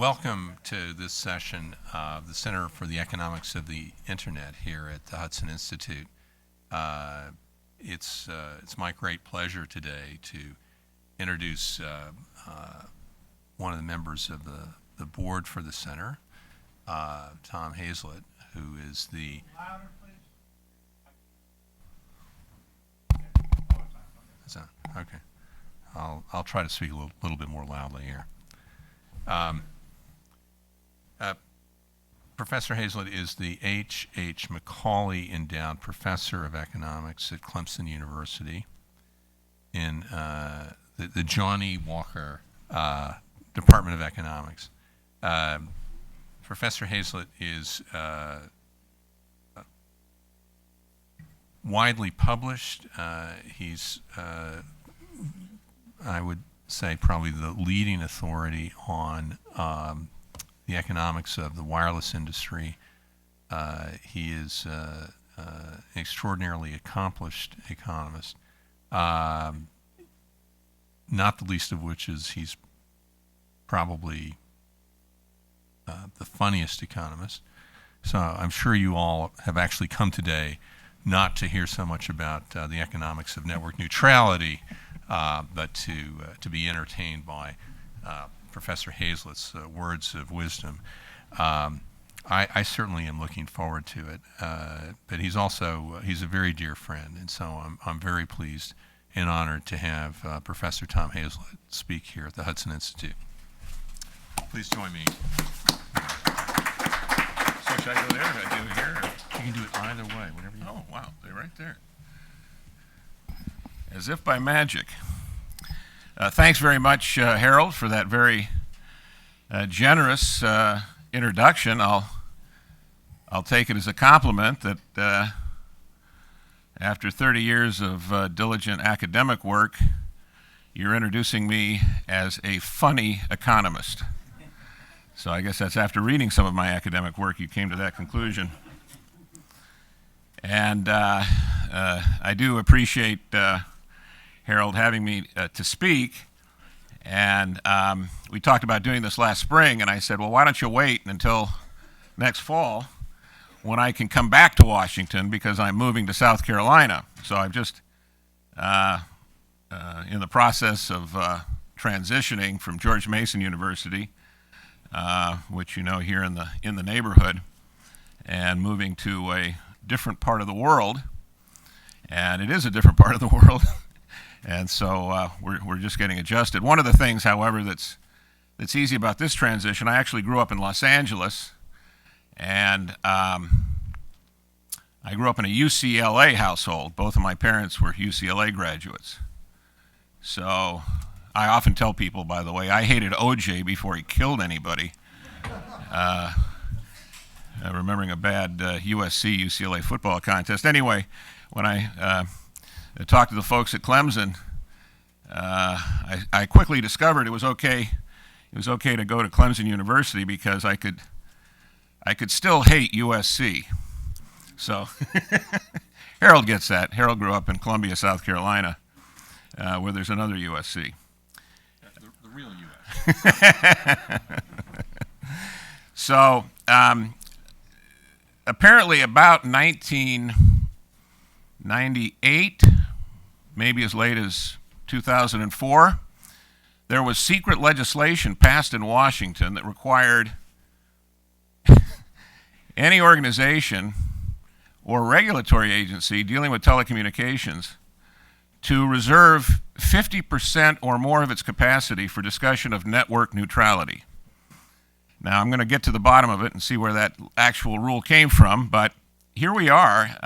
Welcome to this session of the Center for the Economics of the Internet here at the Hudson Institute. It's my great pleasure today to introduce one of the members of the board for the center, Tom Haslett, who is the... Louder, please. Is that, okay. I'll try to speak a little bit more loudly here. Professor Haslett is the H. Macaulay Endowed Professor of Economics at Clemson University in the Johnny Walker Department of Economics. Professor Haslett is widely published. He's, I would say, probably the leading authority on the economics of the wireless industry. He is an extraordinarily accomplished economist, not the least of which is he's probably the funniest economist. So I'm sure you all have actually come today not to hear so much about the economics of network neutrality, but to be entertained by Professor Haslett's words of wisdom. I certainly am looking forward to it, but he's a very dear friend, and so I'm very pleased and honored to have Professor Tom Haslett speak here at the Hudson Institute. Please join me. So should I go there or should I do it here? Or? You can do it either way, whatever you want. Oh, wow, they're right there. As if by magic. Thanks very much, Harold, for that very generous introduction. I'll take it as a compliment that after 30 years of diligent academic work, you're introducing me as a funny economist. So I guess that's after reading some of my academic work you came to that conclusion. And I do appreciate Harold having me to speak, and we talked about doing this last spring, and I said, well, why don't you wait until next fall when I can come back to Washington because I'm moving to South Carolina. So I'm just in the process of transitioning from George Mason University, which you know here in the neighborhood, and moving to a different part of the world, and it is a different part of the world. And so we're just getting adjusted. One of the things, however, that's easy about this transition, I actually grew up in Los Angeles, and I grew up in a UCLA household. Both of my parents were UCLA graduates. So I often tell people, by the way, I hated OJ before he killed anybody. Remembering a bad USC-UCLA football contest. Anyway, when I talked to the folks at Clemson, I quickly discovered it was okay to go to Clemson University because I could still hate USC. So Harold gets that. Harold grew up in Columbia, South Carolina, where there's another USC. The real U.S. So apparently about 1998, maybe as late as 2004, there was secret legislation passed in Washington that required any organization or regulatory agency dealing with telecommunications to reserve 50% or more of its capacity for discussion of network neutrality. Now, I'm going to get to the bottom of it and see where that actual rule came from, but here we are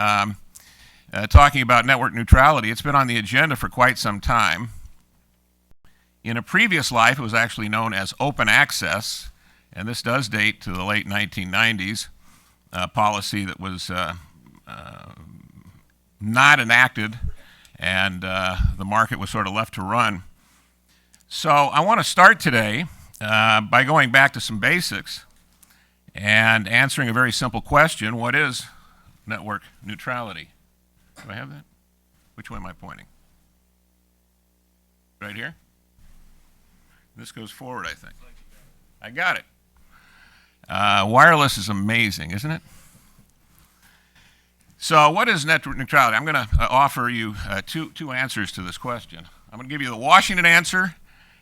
talking about network neutrality. It's been on the agenda for quite some time. In a previous life, it was actually known as open access, and this does date to the late 1990s, policy that was not enacted, and the market was sort of left to run. So I want to start today by going back to some basics and answering a very simple question: what is network neutrality? Do I have that? Which way am I pointing? Right here? This goes forward, I think. I got it. Wireless is amazing, isn't it? So what is network neutrality? I'm going to offer you two answers to this question. I'm going to give you the Washington answer,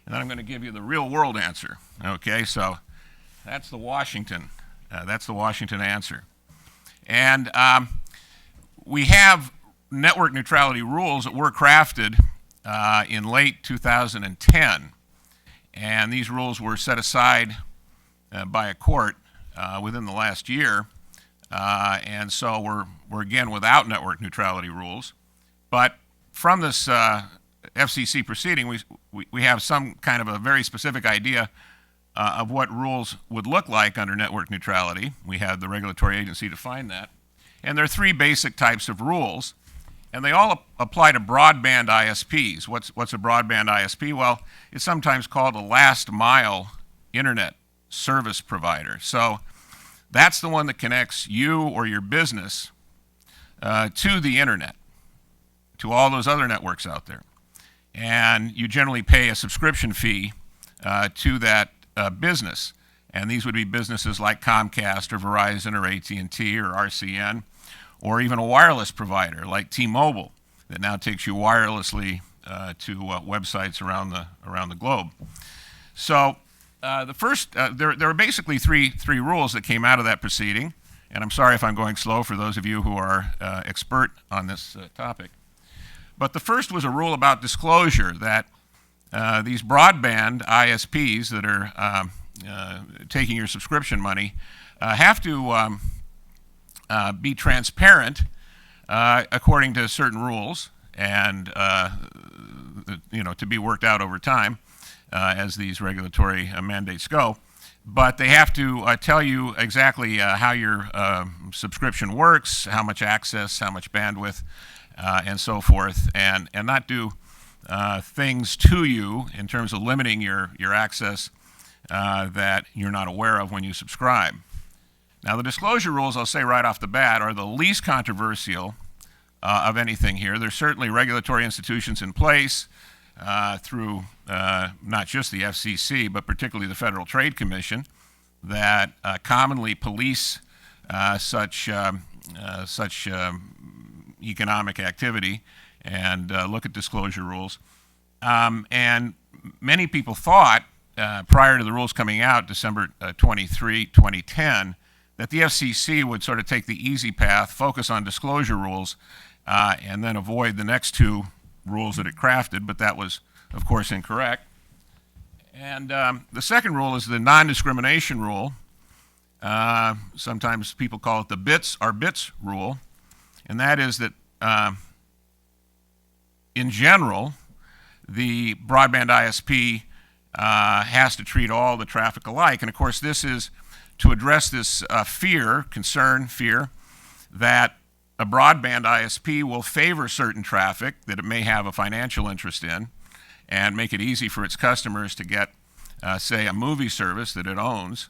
and then I'm going to give you the real world answer. Okay, so that's the Washington answer. And we have network neutrality rules that were crafted in late 2010. And these rules were set aside by a court within the last year. And so we're again without network neutrality rules. But from this FCC proceeding, we have some kind of a very specific idea of what rules would look like under network neutrality. We had the regulatory agency define that. And there are three basic types of rules, and they all apply to broadband ISPs. What's a broadband ISP? Well, it's sometimes called a last mile internet service provider. So that's the one that connects you or your business to the internet, to all those other networks out there. And you generally pay a subscription fee to that business. And these would be businesses like Comcast or Verizon or AT&T or RCN, or even a wireless provider like T-Mobile that now takes you wirelessly to websites around the globe. So the first, there are basically three rules that came out of that proceeding, and I'm sorry if I'm going slow for those of you who are expert on this topic. But the first was a rule about disclosure, that these broadband ISPs that are taking your subscription money have to be transparent according to certain rules, and to be worked out over time as these regulatory mandates go. But they have to tell you exactly how your subscription works, how much access, how much bandwidth, and so forth, and not do things to you in terms of limiting your access that you're not aware of when you subscribe. Now, the disclosure rules, I'll say right off the bat, are the least controversial of anything here. There's certainly regulatory institutions in place through not just the FCC, but particularly the Federal Trade Commission, that commonly police such economic activity and look at disclosure rules. And many people thought, prior to the rules coming out, December 23, 2010, that the FCC would sort of take the easy path, focus on disclosure rules, and then avoid the next two rules that it crafted, but that was, of course, incorrect. And the second rule is the non-discrimination rule. Sometimes people call it the bits are bits rule, and that is that in general, the broadband ISP has to treat all the traffic alike. And of course, this is to address this fear that a broadband ISP will favor certain traffic that it may have a financial interest in and make it easy for its customers to get, say, a movie service that it owns,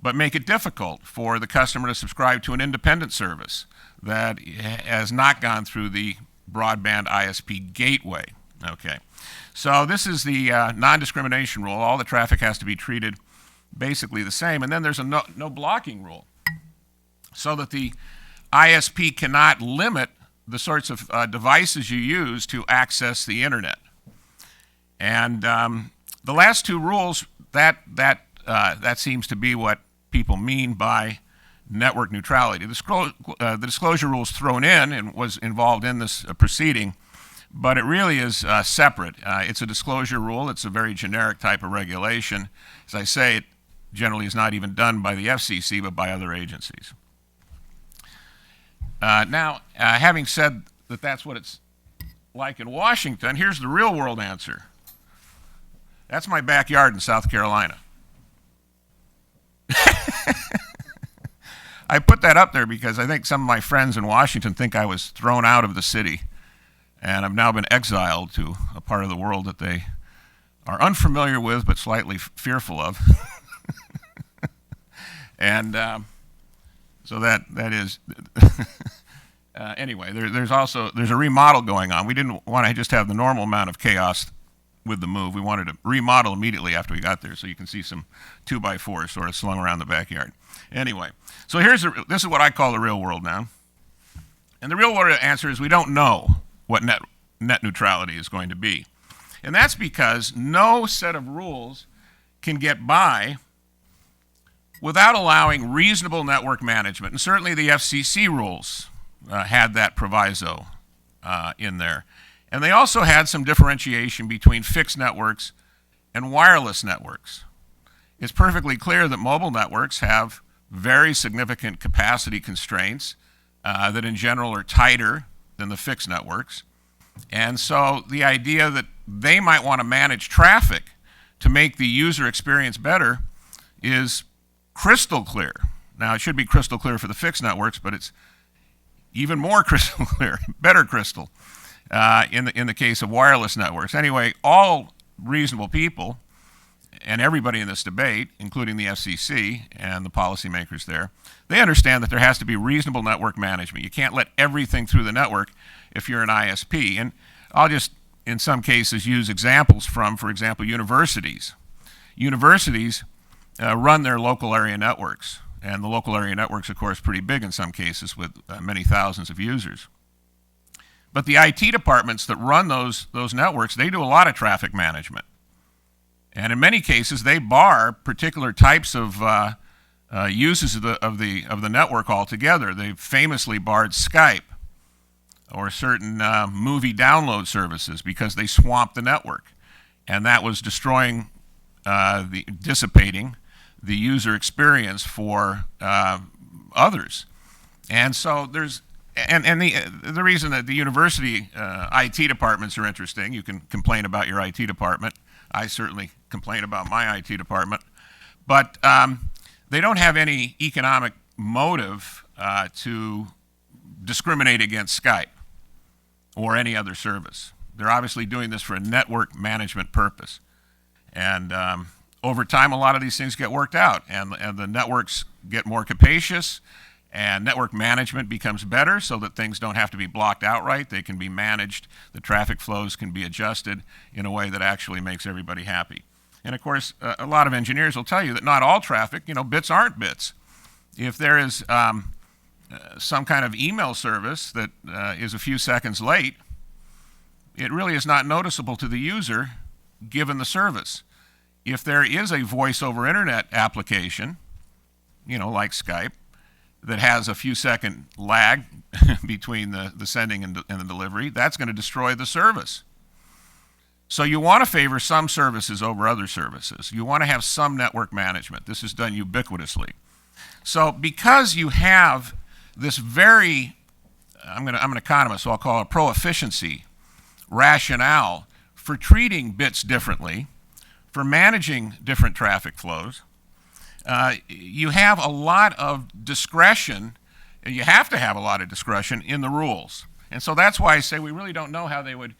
but make it difficult for the customer to subscribe to an independent service that has not gone through the broadband ISP gateway. Okay, so this is the non-discrimination rule. All the traffic has to be treated basically the same. And then there's a no blocking rule, so that the ISP cannot limit the sorts of devices you use to access the internet. And the last two rules, that seems to be what people mean by network neutrality. The disclosure rule is thrown in and was involved in this proceeding, but it really is separate. It's a disclosure rule. It's a very generic type of regulation. As I say, it generally is not even done by the FCC, but by other agencies. Now, having said that that's what it's like in Washington, here's the real world answer. That's my backyard in South Carolina. I put that up there because I think some of my friends in Washington think I was thrown out of the city, and I've now been exiled to a part of the world that they are unfamiliar with but slightly fearful of. And so that is anyway. There's a remodel going on. We didn't want to just have the normal amount of chaos with the move. We wanted to remodel immediately after we got there, so you can see some 2x4s sort of slung around the backyard. Anyway, so this is what I call the real world now. And the real world answer is we don't know what net neutrality is going to be. And that's because no set of rules can get by without allowing reasonable network management. And certainly the FCC rules had that proviso in there. And they also had some differentiation between fixed networks and wireless networks. It's perfectly clear that mobile networks have very significant capacity constraints that in general are tighter than the fixed networks. And so the idea that they might want to manage traffic to make the user experience better is crystal clear. Now, it should be crystal clear for the fixed networks, but it's even more crystal clear, better crystal, in the case of wireless networks. Anyway, all reasonable people, and everybody in this debate, including the FCC and the policymakers there, they understand that there has to be reasonable network management. You can't let everything through the network if you're an ISP. And I'll just, in some cases, use examples from, for example, universities. Universities run their local area networks. And the local area networks, of course, pretty big in some cases with many thousands of users. But the IT departments that run those networks, they do a lot of traffic management. And in many cases, they bar particular types of uses of the network altogether. They've famously barred Skype or certain movie download services because they swamped the network. And that was destroying, dissipating the user experience for others. And so there's, and the reason that the university IT departments are interesting, you can complain about your IT department. I certainly complain about my IT department. But they don't have any economic motive to discriminate against Skype or any other service. They're obviously doing this for a network management purpose. And over time, a lot of these things get worked out, and the networks get more capacious, and network management becomes better so that things don't have to be blocked outright. They can be managed. The traffic flows can be adjusted in a way that actually makes everybody happy. And of course, a lot of engineers will tell you that not all traffic, bits aren't bits. If there is some kind of email service that is a few seconds late, it really is not noticeable to the user given the service. If there is a voice over internet application, like Skype, that has a few second lag between the sending and the delivery, that's going to destroy the service. So you want to favor some services over other services. You want to have some network management. This is done ubiquitously. So because you have this very, I'm an economist, so I'll call it pro-efficiency rationale for treating bits differently, for managing different traffic flows, you have a lot of discretion, and you have to have a lot of discretion in the rules. And so that's why I say we really don't know how they would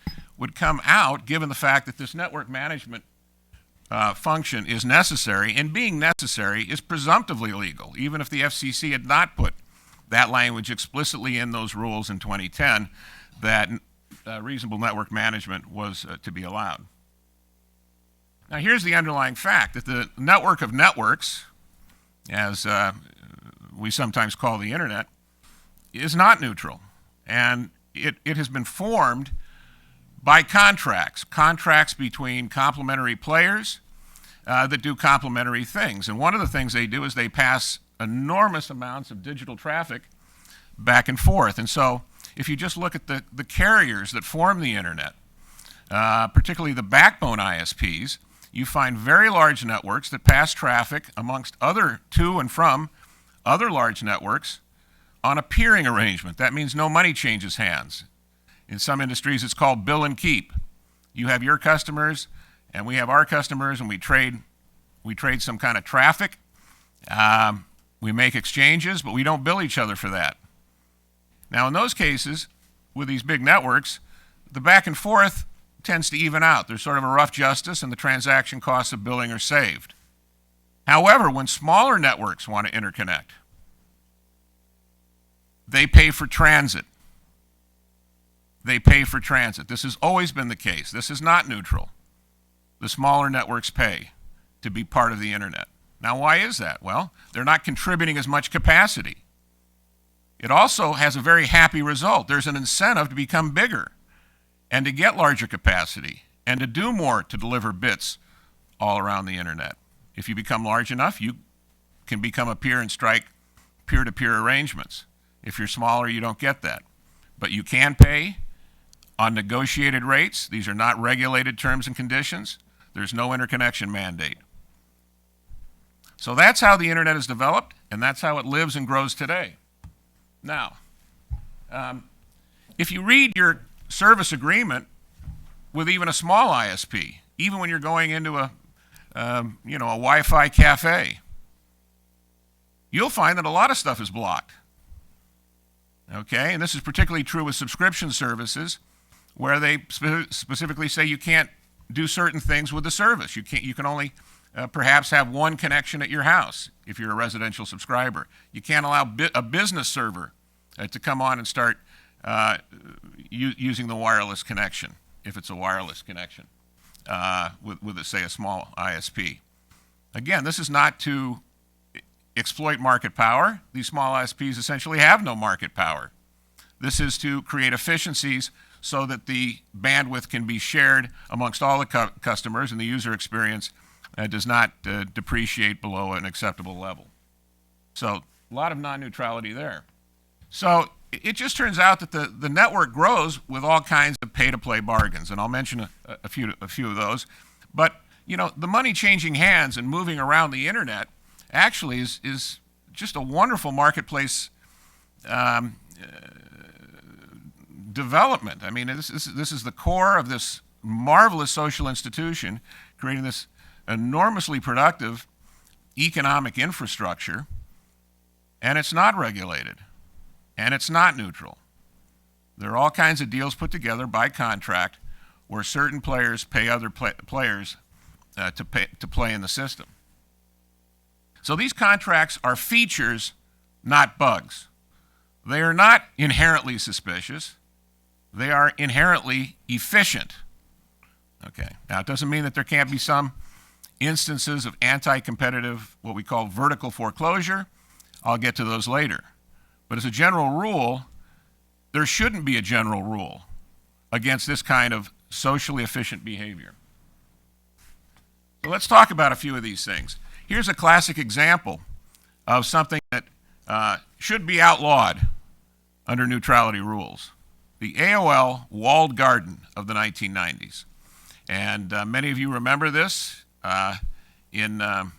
come out, given the fact that this network management function is necessary, and being necessary is presumptively legal, even if the FCC had not put that language explicitly in those rules in 2010, that reasonable network management was to be allowed. Now here's the underlying fact, that the network of networks, as we sometimes call the internet, is not neutral. And it has been formed by contracts between complementary players that do complementary things. And one of the things they do is they pass enormous amounts of digital traffic back and forth. And so if you just look at the carriers that form the internet, particularly the backbone ISPs, you find very large networks that pass traffic amongst to and from other large networks on a peering arrangement. That means no money changes hands. In some industries, it's called bill and keep. You have your customers, and we have our customers, and we trade some kind of traffic. We make exchanges, but we don't bill each other for that. Now, in those cases, with these big networks, the back and forth tends to even out. There's sort of a rough justice, and the transaction costs of billing are saved. However, when smaller networks want to interconnect, they pay for transit. They pay for transit. This has always been the case. This is not neutral. the smaller networks pay to be part of the internet. Now, why is that? Well, they're not contributing as much capacity. It also has a very happy result. There's an incentive to become bigger and to get larger capacity and to do more to deliver bits all around the internet. If you become large enough, you can become a peer and strike peer-to-peer arrangements. If you're smaller, you don't get that. But you can pay on negotiated rates. These are not regulated terms and conditions. There's no interconnection mandate. So that's how the internet is developed, and that's how it lives and grows today. Now, if you read your service agreement with even a small ISP, even when you're going into a Wi-Fi cafe, you'll find that a lot of stuff is blocked. Okay, and this is particularly true with subscription services, where they specifically say you can't do certain things with the service. You can only perhaps have one connection at your house if you're a residential subscriber. You can't allow a business server to come on and start using the wireless connection if it's a wireless connection with say, a small ISP. Again, this is not to exploit market power. These small ISPs essentially have no market power. This is to create efficiencies so that the bandwidth can be shared amongst all the customers and the user experience does not depreciate below an acceptable level. So a lot of non-neutrality there. So it just turns out that the network grows with all kinds of pay-to-play bargains, and I'll mention a few of those. But the money changing hands and moving around the internet actually is just a wonderful marketplace development. I mean, this is the core of this marvelous social institution, creating this enormously productive economic infrastructure, and it's not regulated, and it's not neutral. There are all kinds of deals put together by contract where certain players pay other players to play in the system. So these contracts are features, not bugs. They are not inherently suspicious. They are inherently efficient. Okay, now it doesn't mean that there can't be some instances of anti-competitive, what we call vertical foreclosure. I'll get to those later. But as a general rule, there shouldn't be a general rule against this kind of socially efficient behavior. So let's talk about a few of these things. Here's a classic example of something that should be outlawed under neutrality rules. The AOL Wall Garden of the 1990s. And many of you remember this. In the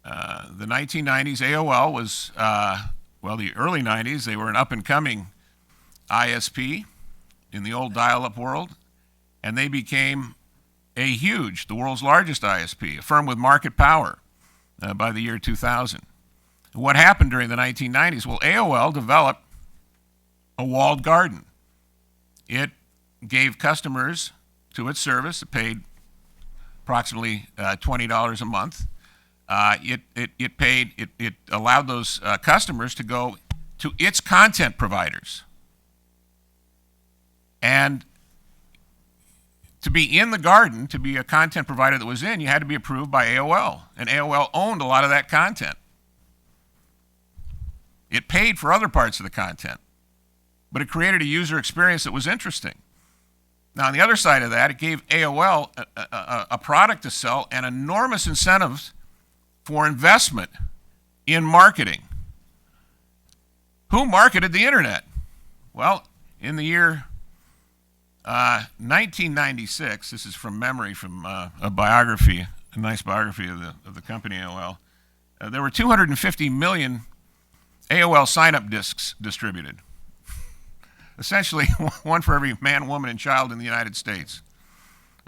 1990s, AOL was, the early 90s, they were an up-and-coming ISP in the old dial-up world, and they became the world's largest ISP, a firm with market power by the year 2000. What happened during the 1990s? Well, AOL developed a walled garden. It gave customers to its service, it paid approximately $20 a month. It allowed those customers to go to its content providers. And to be in the garden, to be a content provider that was in, you had to be approved by AOL. And AOL owned a lot of that content. It paid for other parts of the content, but it created a user experience that was interesting. Now, on the other side of that, it gave AOL a product to sell and enormous incentives for investment in marketing. Who marketed the internet? Well, in the year 1996, this is from memory, from a biography, a nice biography of the company AOL, there were 250 million AOL sign-up disks distributed. Essentially, one for every man, woman, and child in the United States.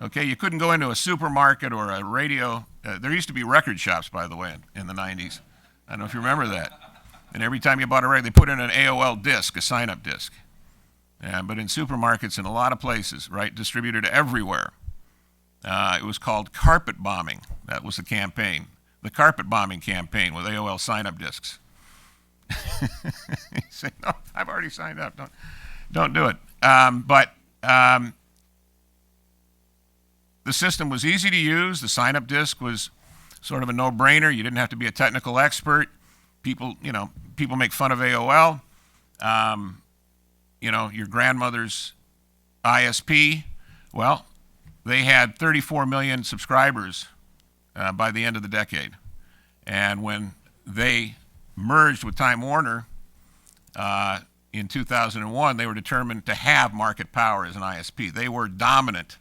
Okay, you couldn't go into a supermarket or a radio. There used to be record shops, by the way, in the 90s. I don't know if you remember that. And every time you bought a record, they put in an AOL disc, a sign-up disc. But in supermarkets in a lot of places, right, distributed everywhere. It was called carpet bombing. That was the campaign. The carpet bombing campaign with AOL sign-up discs. You say, no, I've already signed up. Don't do it. the system was easy to use. The sign-up disk was sort of a no-brainer. You didn't have to be a technical expert. People make fun of AOL. Your grandmother's ISP. Well, they had 34 million subscribers by the end of the decade. And when they merged with Time Warner in 2001, they were determined to have market power as an ISP. They were dominant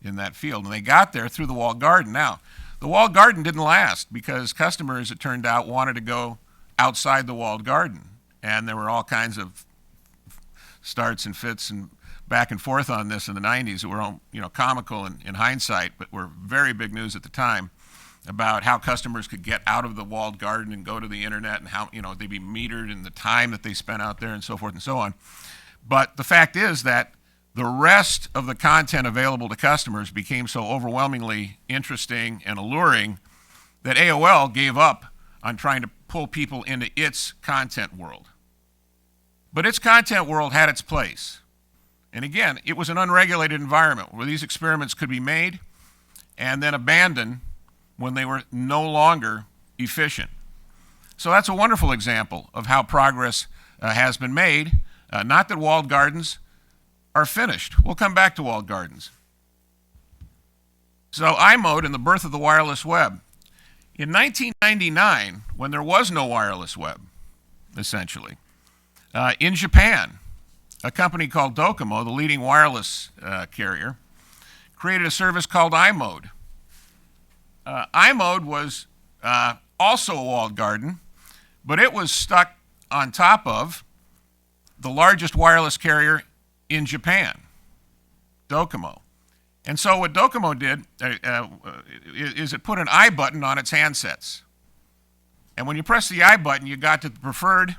in that field, and they got there through the Walled Garden. Now, the Walled Garden didn't last because customers, it turned out, wanted to go outside the Walled Garden, and there were all kinds of starts and fits and back and forth on this in the 90s that were comical in hindsight, but were very big news at the time about how customers could get out of the Walled Garden and go to the internet, and how they'd be metered in the time that they spent out there and so forth and so on. But the fact is that the rest of the content available to customers became so overwhelmingly interesting and alluring that AOL gave up on trying to pull people into its content world. But its content world had its place. And again, it was an unregulated environment where these experiments could be made and then abandoned when they were no longer efficient. So that's a wonderful example of how progress has been made. Not that walled gardens are finished. We'll come back to walled gardens. So iMode and the birth of the wireless web. In 1999, when there was no wireless web, essentially, in Japan, a company called Docomo, the leading wireless carrier, created a service called iMode. iMode was also a walled garden, but it was stuck on top of the largest wireless carrier in Japan, Docomo. And so what Docomo did is it put an I button on its handsets. And when you press the I button, you got to the preferred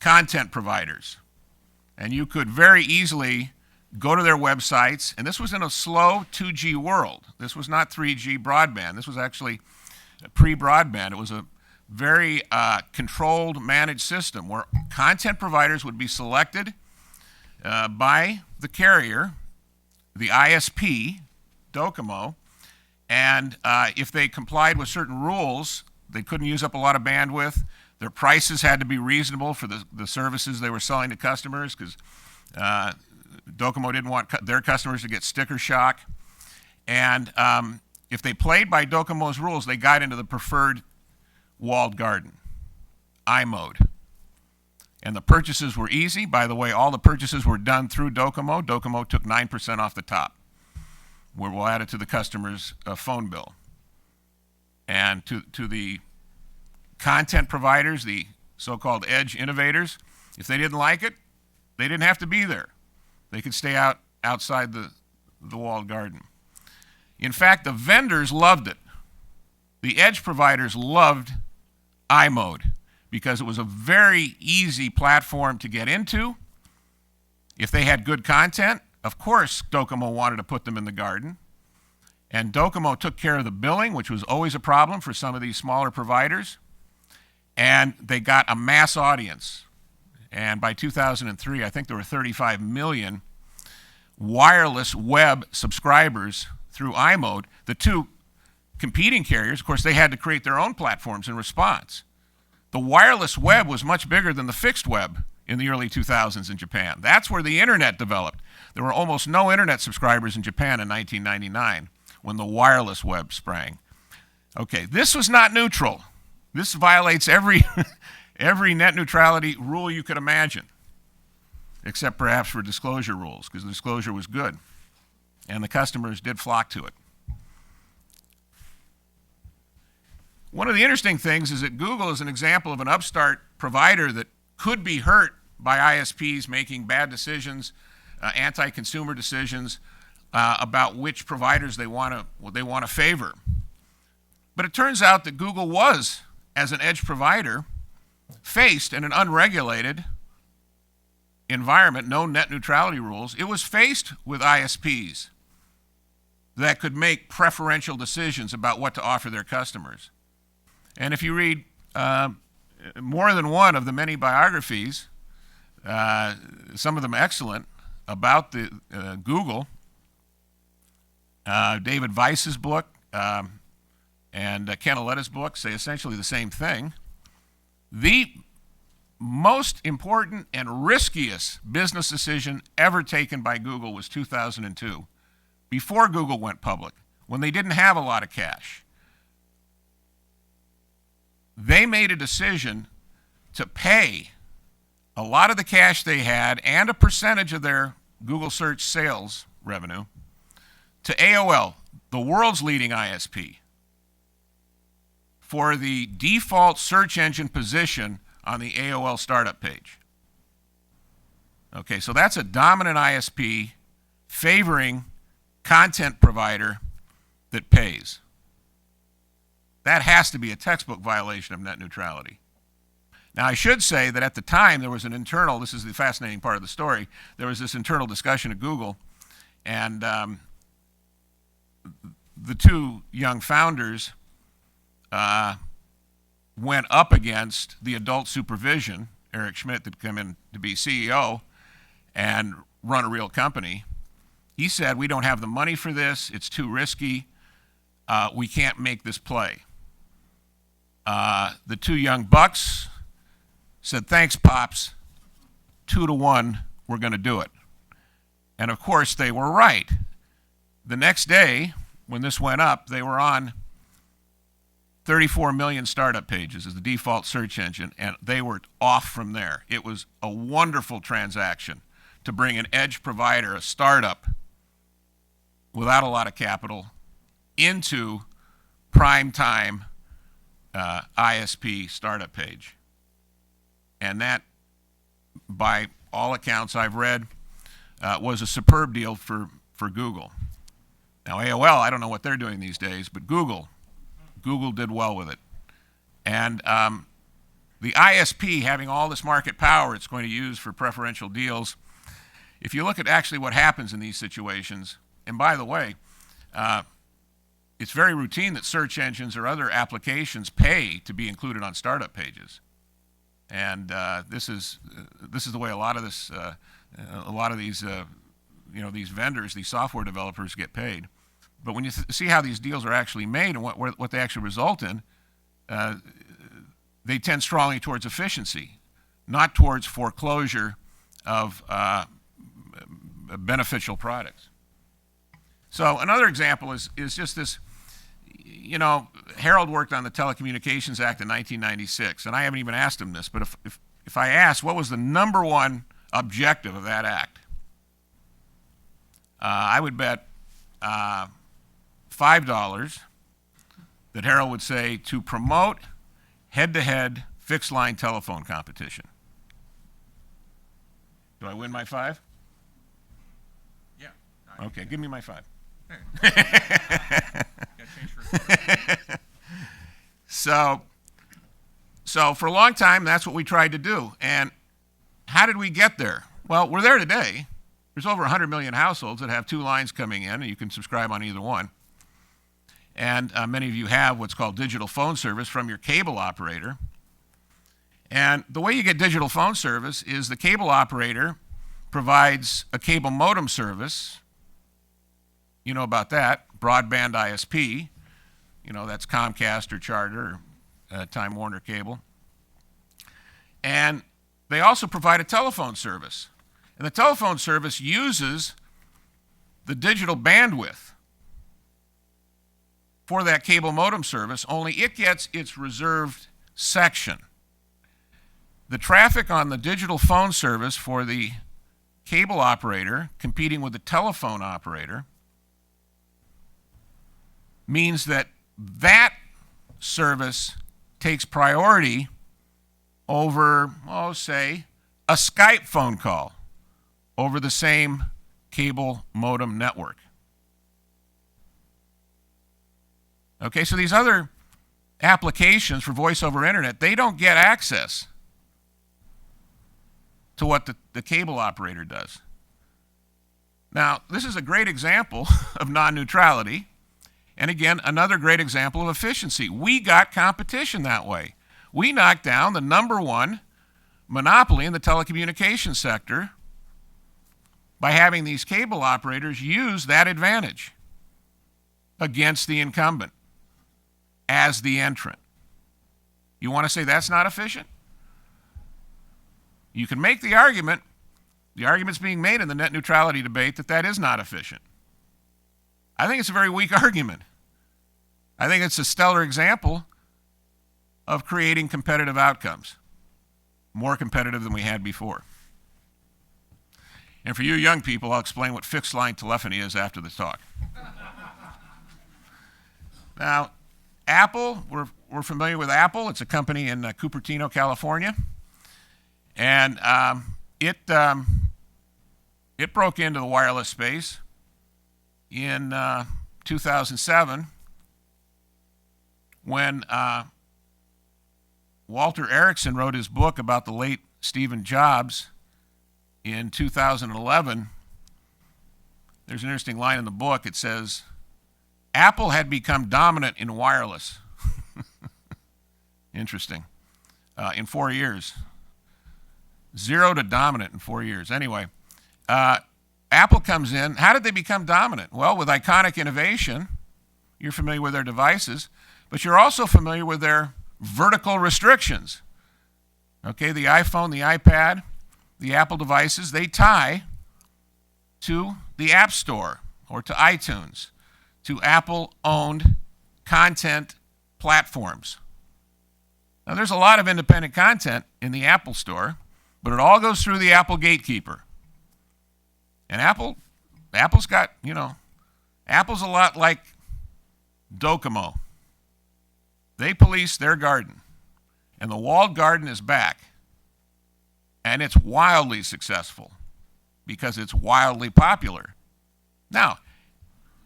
content providers. And you could very easily go to their websites, and this was in a slow 2G world. This was not 3G broadband. This was actually pre-broadband. It was a very controlled, managed system where content providers would be selected by the carrier, the ISP, Docomo, and if they complied with certain rules, they couldn't use up a lot of bandwidth. Their prices had to be reasonable for the services they were selling to customers, because Docomo didn't want their customers to get sticker shock. And if they played by Docomo's rules, they got into the preferred walled garden, iMode. And the purchases were easy. By the way, all the purchases were done through Docomo. Docomo took 9% off the top, where we'll add it to the customer's phone bill. And to the content providers, the so-called edge innovators, if they didn't like it, they didn't have to be there. They could stay outside the walled garden. In fact, the vendors loved it. The edge providers loved iMode because it was a very easy platform to get into. If they had good content, of course Docomo wanted to put them in the garden. And Docomo took care of the billing, which was always a problem for some of these smaller providers. And they got a mass audience. And by 2003, I think there were 35 million wireless web subscribers through iMode. The two competing carriers, of course, they had to create their own platforms in response. The wireless web was much bigger than the fixed web in the early 2000s in Japan. That's where the internet developed. There were almost no internet subscribers in Japan in 1999 when the wireless web sprang. Okay, this was not neutral. This violates every net neutrality rule you could imagine, except perhaps for disclosure rules, because the disclosure was good, and the customers did flock to it. One of the interesting things is that Google is an example of an upstart provider that could be hurt by ISPs making bad decisions, anti-consumer decisions about which providers they want to favor. But it turns out that Google was, as an edge provider, faced in an unregulated environment, no net neutrality rules. It was faced with ISPs that could make preferential decisions about what to offer their customers. And if you read more than one of the many biographies, some of them excellent, about Google, David Weiss's book and Ken Aletta's book say essentially the same thing. The most important and riskiest business decision ever taken by Google was 2002, before Google went public, when they didn't have a lot of cash. They made a decision to pay a lot of the cash they had and a percentage of their Google search sales revenue to AOL, the world's leading ISP, for the default search engine position on the AOL startup page. Okay, so that's a dominant ISP favoring content provider that pays. That has to be a textbook violation of net neutrality. Now, I should say that at the time there was an internal, this is the fascinating part of the story, there was this internal discussion at Google, and the two young founders went up against the adult supervision, Eric Schmidt, that come in to be CEO and run a real company. He said, we don't have the money for this, it's too risky, we can't make this play. The two young bucks said, thanks, Pops, 2-1, we're going to do it. And of course, they were right. The next day, when this went up, they were on 34 million startup pages as the default search engine, and they were off from there. It was a wonderful transaction to bring an edge provider, a startup, without a lot of capital, into prime time ISP startup page. And that, by all accounts I've read, was a superb deal for Google. Now, AOL, I don't know what they're doing these days, but Google did well with it. And the ISP, having all this market power it's going to use for preferential deals, if you look at actually what happens in these situations, and by the way, it's very routine that search engines or other applications pay to be included on startup pages. And this is the way a lot of these these vendors, these software developers get paid. But when you see how these deals are actually made and what they actually result in, they tend strongly towards efficiency, not towards foreclosure of beneficial products. So another example is just this. You know, Harold worked on the Telecommunications Act in 1996, and I haven't even asked him this, but if I asked what was the number one objective of that act, I would bet $5 that Harold would say to promote head-to-head fixed-line telephone competition. Do I win my 5? Yeah. Okay, give me my 5. So for a long time, that's what we tried to do. And how did we get there? Well, we're there today. There's over 100 million households that have 2 lines coming in, and you can subscribe on either one. And many of you have what's called digital phone service from your cable operator. And the way you get digital phone service is the cable operator provides a cable modem service. You know about that, broadband ISP. You know, that's Comcast or Charter or Time Warner Cable. And they also provide a telephone service. And the telephone service uses the digital bandwidth for that cable modem service, only it gets its reserved section. The traffic on the digital phone service for the cable operator competing with the telephone operator means that service takes priority over, say, a Skype phone call over the same cable modem network. Okay, so these other applications for voice over internet, they don't get access to what the cable operator does. Now, this is a great example of non-neutrality. And again, another great example of efficiency. We got competition that way. We knocked down the number one monopoly in the telecommunications sector by having these cable operators use that advantage. against the incumbent as the entrant. You want to say that's not efficient? You can make the argument's being made in the net neutrality debate that that is not efficient. I think it's a very weak argument. I think it's a stellar example of creating competitive outcomes, more competitive than we had before. And for you young people, I'll explain what fixed line telephony is after the talk. Now, Apple, we're familiar with Apple. It's a company in Cupertino, California. And it broke into the wireless space in 2007 when Walter Erickson wrote his book about the late Stephen Jobs in 2011. There's an interesting line in the book. It says, Apple had become dominant in wireless. Interesting. In 4 years. 0 to dominant in 4 years. Anyway, Apple comes in. How did they become dominant? Well, with iconic innovation. You're familiar with their devices, but you're also familiar with their vertical restrictions. Okay, the iPhone, the iPad, the Apple devices, they tie to the App Store or to iTunes, to Apple-owned content platforms. Now, there's a lot of independent content in the Apple Store, but it all goes through the Apple gatekeeper. And Apple's got, Apple's a lot like Docomo. They police their garden. And the walled garden is back. And it's wildly successful because it's wildly popular. Now,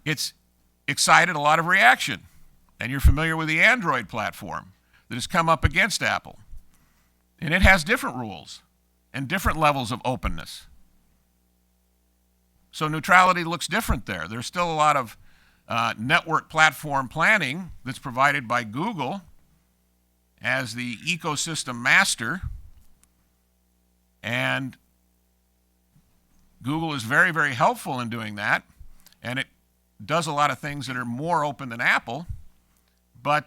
it's excited a lot of reaction. And you're familiar with the Android platform that has come up against Apple. And it has different rules and different levels of openness. So neutrality looks different there. There's still a lot of network platform planning that's provided by Google as the ecosystem master. And Google is very, very helpful in doing that. And it does a lot of things that are more open than Apple. But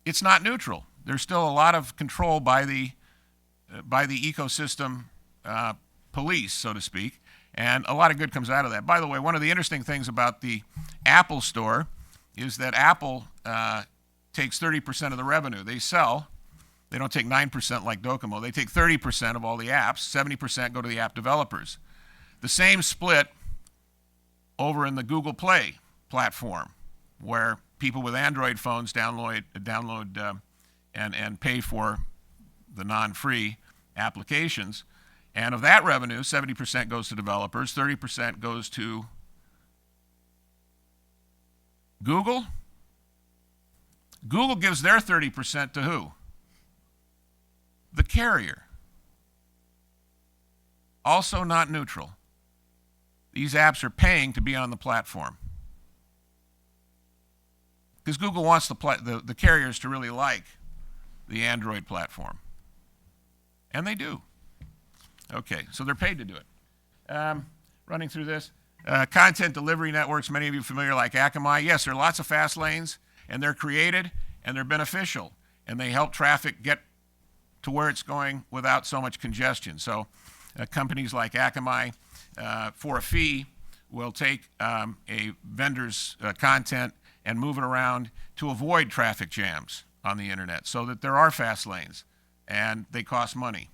it's not neutral. There's still a lot of control by the ecosystem police, so to speak. And a lot of good comes out of that. By the way, one of the interesting things about the Apple Store is that Apple takes 30% of the revenue. They sell. They don't take 9% like Docomo. They take 30% of all the apps. 70% go to the app developers. The same split over in the Google Play platform, where people with Android phones download and pay for the non-free applications. And of that revenue, 70% goes to developers, 30% goes to Google. Google gives their 30% to who? The carrier. Also not neutral. These apps are paying to be on the platform. Because Google wants the carriers to really like the Android platform. And they do. Okay, so they're paid to do it. Running through this. Content delivery networks, many of you are familiar, like Akamai. Yes, there are lots of fast lanes, and they're created, and they're beneficial, and they help traffic get to where it's going without so much congestion. So companies like Akamai, for a fee, will take a vendor's content and move it around to avoid traffic jams on the internet so that there are fast lanes, and they cost money.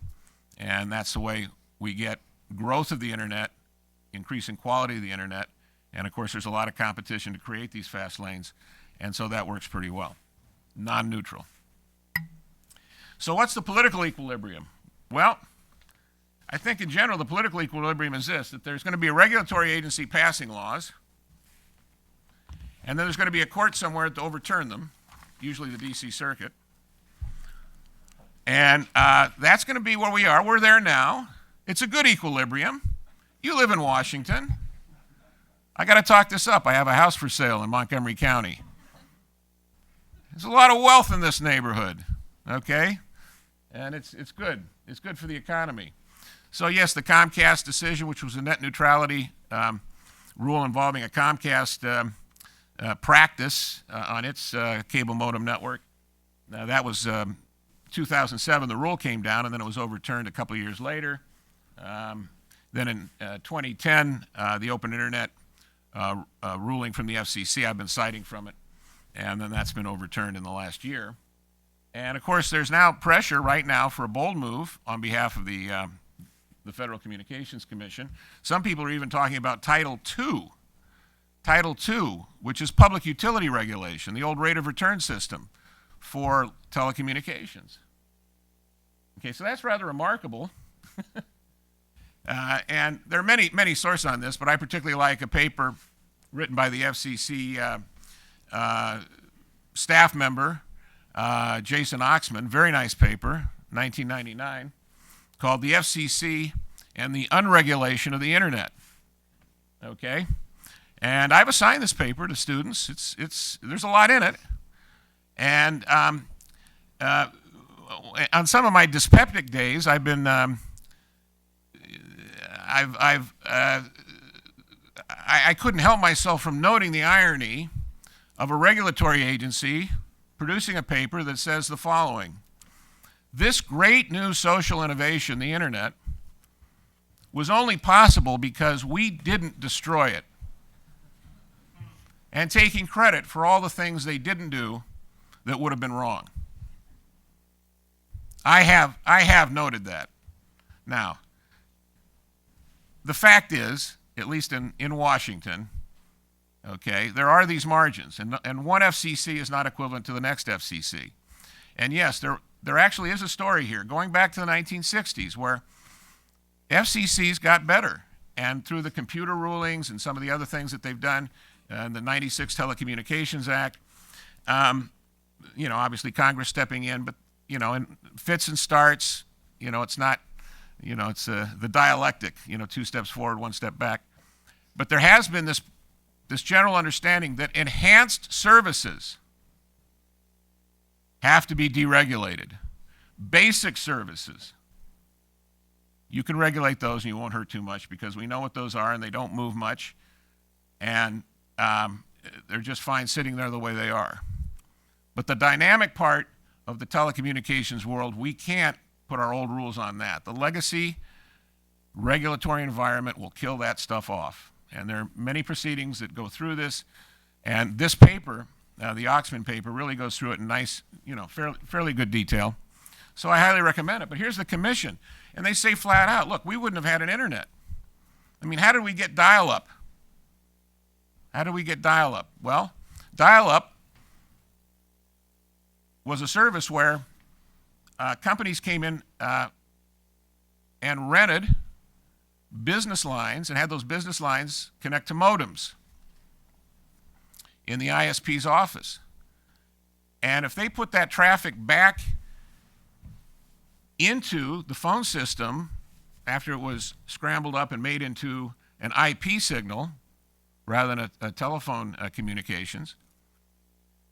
And that's the way we get growth of the internet, increasing quality of the internet. And of course, there's a lot of competition to create these fast lanes. And so that works pretty well. Non-neutral. So what's the political equilibrium? Well, I think in general, the political equilibrium is this, that there's going to be a regulatory agency passing laws, and then there's going to be a court somewhere to overturn them, usually the D.C. Circuit. And that's going to be where we are. We're there now. It's a good equilibrium. You live in Washington. I got to talk this up. I have a house for sale in Montgomery County. There's a lot of wealth in this neighborhood, okay? And it's good. It's good for the economy. So yes, the Comcast decision, which was a net neutrality rule involving a Comcast practice on its cable modem network. That was 2007, the rule came down, and then it was overturned a couple of years later. Then in 2010, the Open Internet ruling from the FCC, I've been citing from it, and then that's been overturned in the last year. And of course, there's now pressure right now for a bold move on behalf of the Federal Communications Commission. Some people are even talking about Title II. Title II, which is public utility regulation, the old rate of return system for telecommunications. Okay, so that's rather remarkable. And there are many sources on this, but I particularly like a paper written by the FCC staff member, Jason Oxman, very nice paper, 1999, called The FCC and the Unregulation of the Internet. Okay? And I've assigned this paper to students. There's a lot in it. And on some of my dyspeptic days, I've been I couldn't help myself from noting the irony of a regulatory agency producing a paper that says the following: this great new social innovation, the internet, was only possible because we didn't destroy it, and taking credit for all the things they didn't do that would have been wrong. I have noted that. Now, the fact is, at least in Washington, okay, there are these margins, and one FCC is not equivalent to the next FCC. And yes, there actually is a story here, going back to the 1960s, where FCCs got better, and through the computer rulings and some of the other things that they've done, and the 96 Telecommunications Act, obviously Congress stepping in, but, in fits and starts, it's not, it's the dialectic, 2 steps forward, 1 step back. But there has been this general understanding that enhanced services have to be deregulated. Basic services, you can regulate those and you won't hurt too much because we know what those are and they don't move much, and they're just fine sitting there the way they are. But the dynamic part of the telecommunications world, we can't put our old rules on that. The legacy regulatory environment will kill that stuff off. And there are many proceedings that go through this. And this paper, the Oxman paper, really goes through it in nice, fairly good detail. So I highly recommend it. But here's the commission. And they say flat out, look, we wouldn't have had an internet. I mean, how did we get dial-up? How did we get dial-up? Well, dial-up was a service where companies came in and rented business lines and had those business lines connect to modems in the ISP's office. And if they put that traffic back into the phone system after it was scrambled up and made into an IP signal rather than a telephone communications,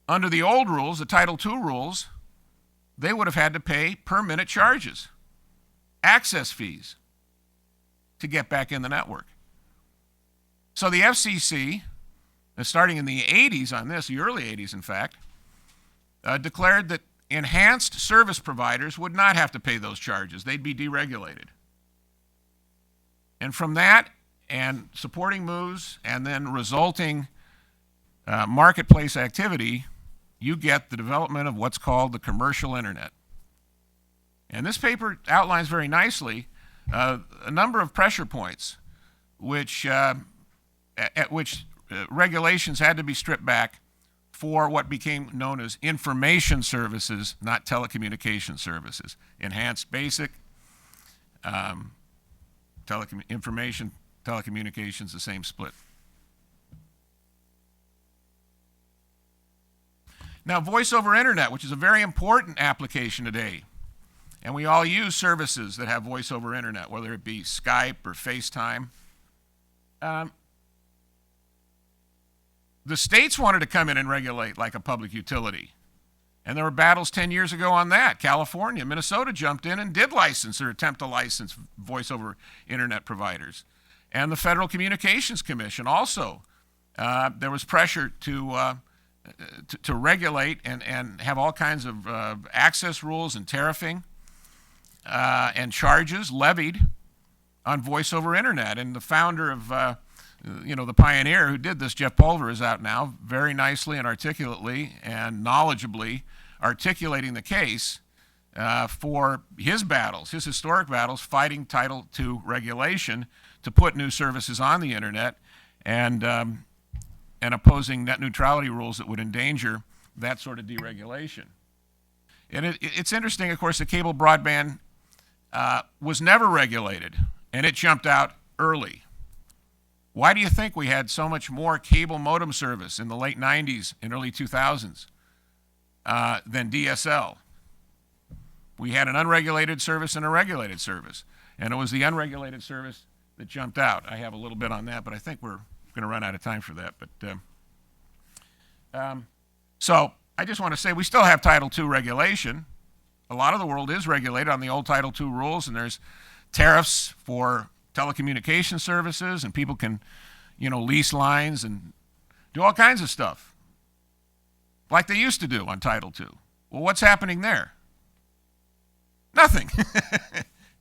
under the old rules, the Title II rules, they would have had to pay per minute charges, access fees, to get back in the network. So the FCC, starting in the 80s on this, the early 80s in fact, declared that enhanced service providers would not have to pay those charges. They'd be deregulated. And from that, and supporting moves, and then resulting marketplace activity, you get the development of what's called the commercial internet. And this paper outlines very nicely a number of pressure points at which regulations had to be stripped back for what became known as information services, not telecommunication services. Enhanced basic, information, telecommunications, the same split. Now, voice over internet, which is a very important application today, and we all use services that have voice over internet, whether it be Skype or FaceTime. The states wanted to come in and regulate like a public utility. And there were battles 10 years ago on that. California, Minnesota jumped in and did license or attempt to license voice over internet providers. And the Federal Communications Commission also there was pressure to regulate and have all kinds of access rules and tariffing and charges levied on voice over internet. And the founder of, the pioneer who did this, Jeff Pulver, is out now very nicely and articulately and knowledgeably articulating the case for his battles, his historic battles, fighting Title II regulation to put new services on the internet and opposing net neutrality rules that would endanger that sort of deregulation. And it's interesting, of course, that cable broadband was never regulated, and it jumped out early. Why do you think we had so much more cable modem service in the late 90s and early 2000s than DSL? We had an unregulated service and a regulated service, and it was the unregulated service that jumped out. I have a little bit on that, but I think we're going to run out of time for that. But so I just want to say we still have Title II regulation. A lot of the world is regulated on the old Title II rules, and there's tariffs for telecommunication services, and people can, lease lines and do all kinds of stuff like they used to do on Title II. Well, what's happening there? Nothing.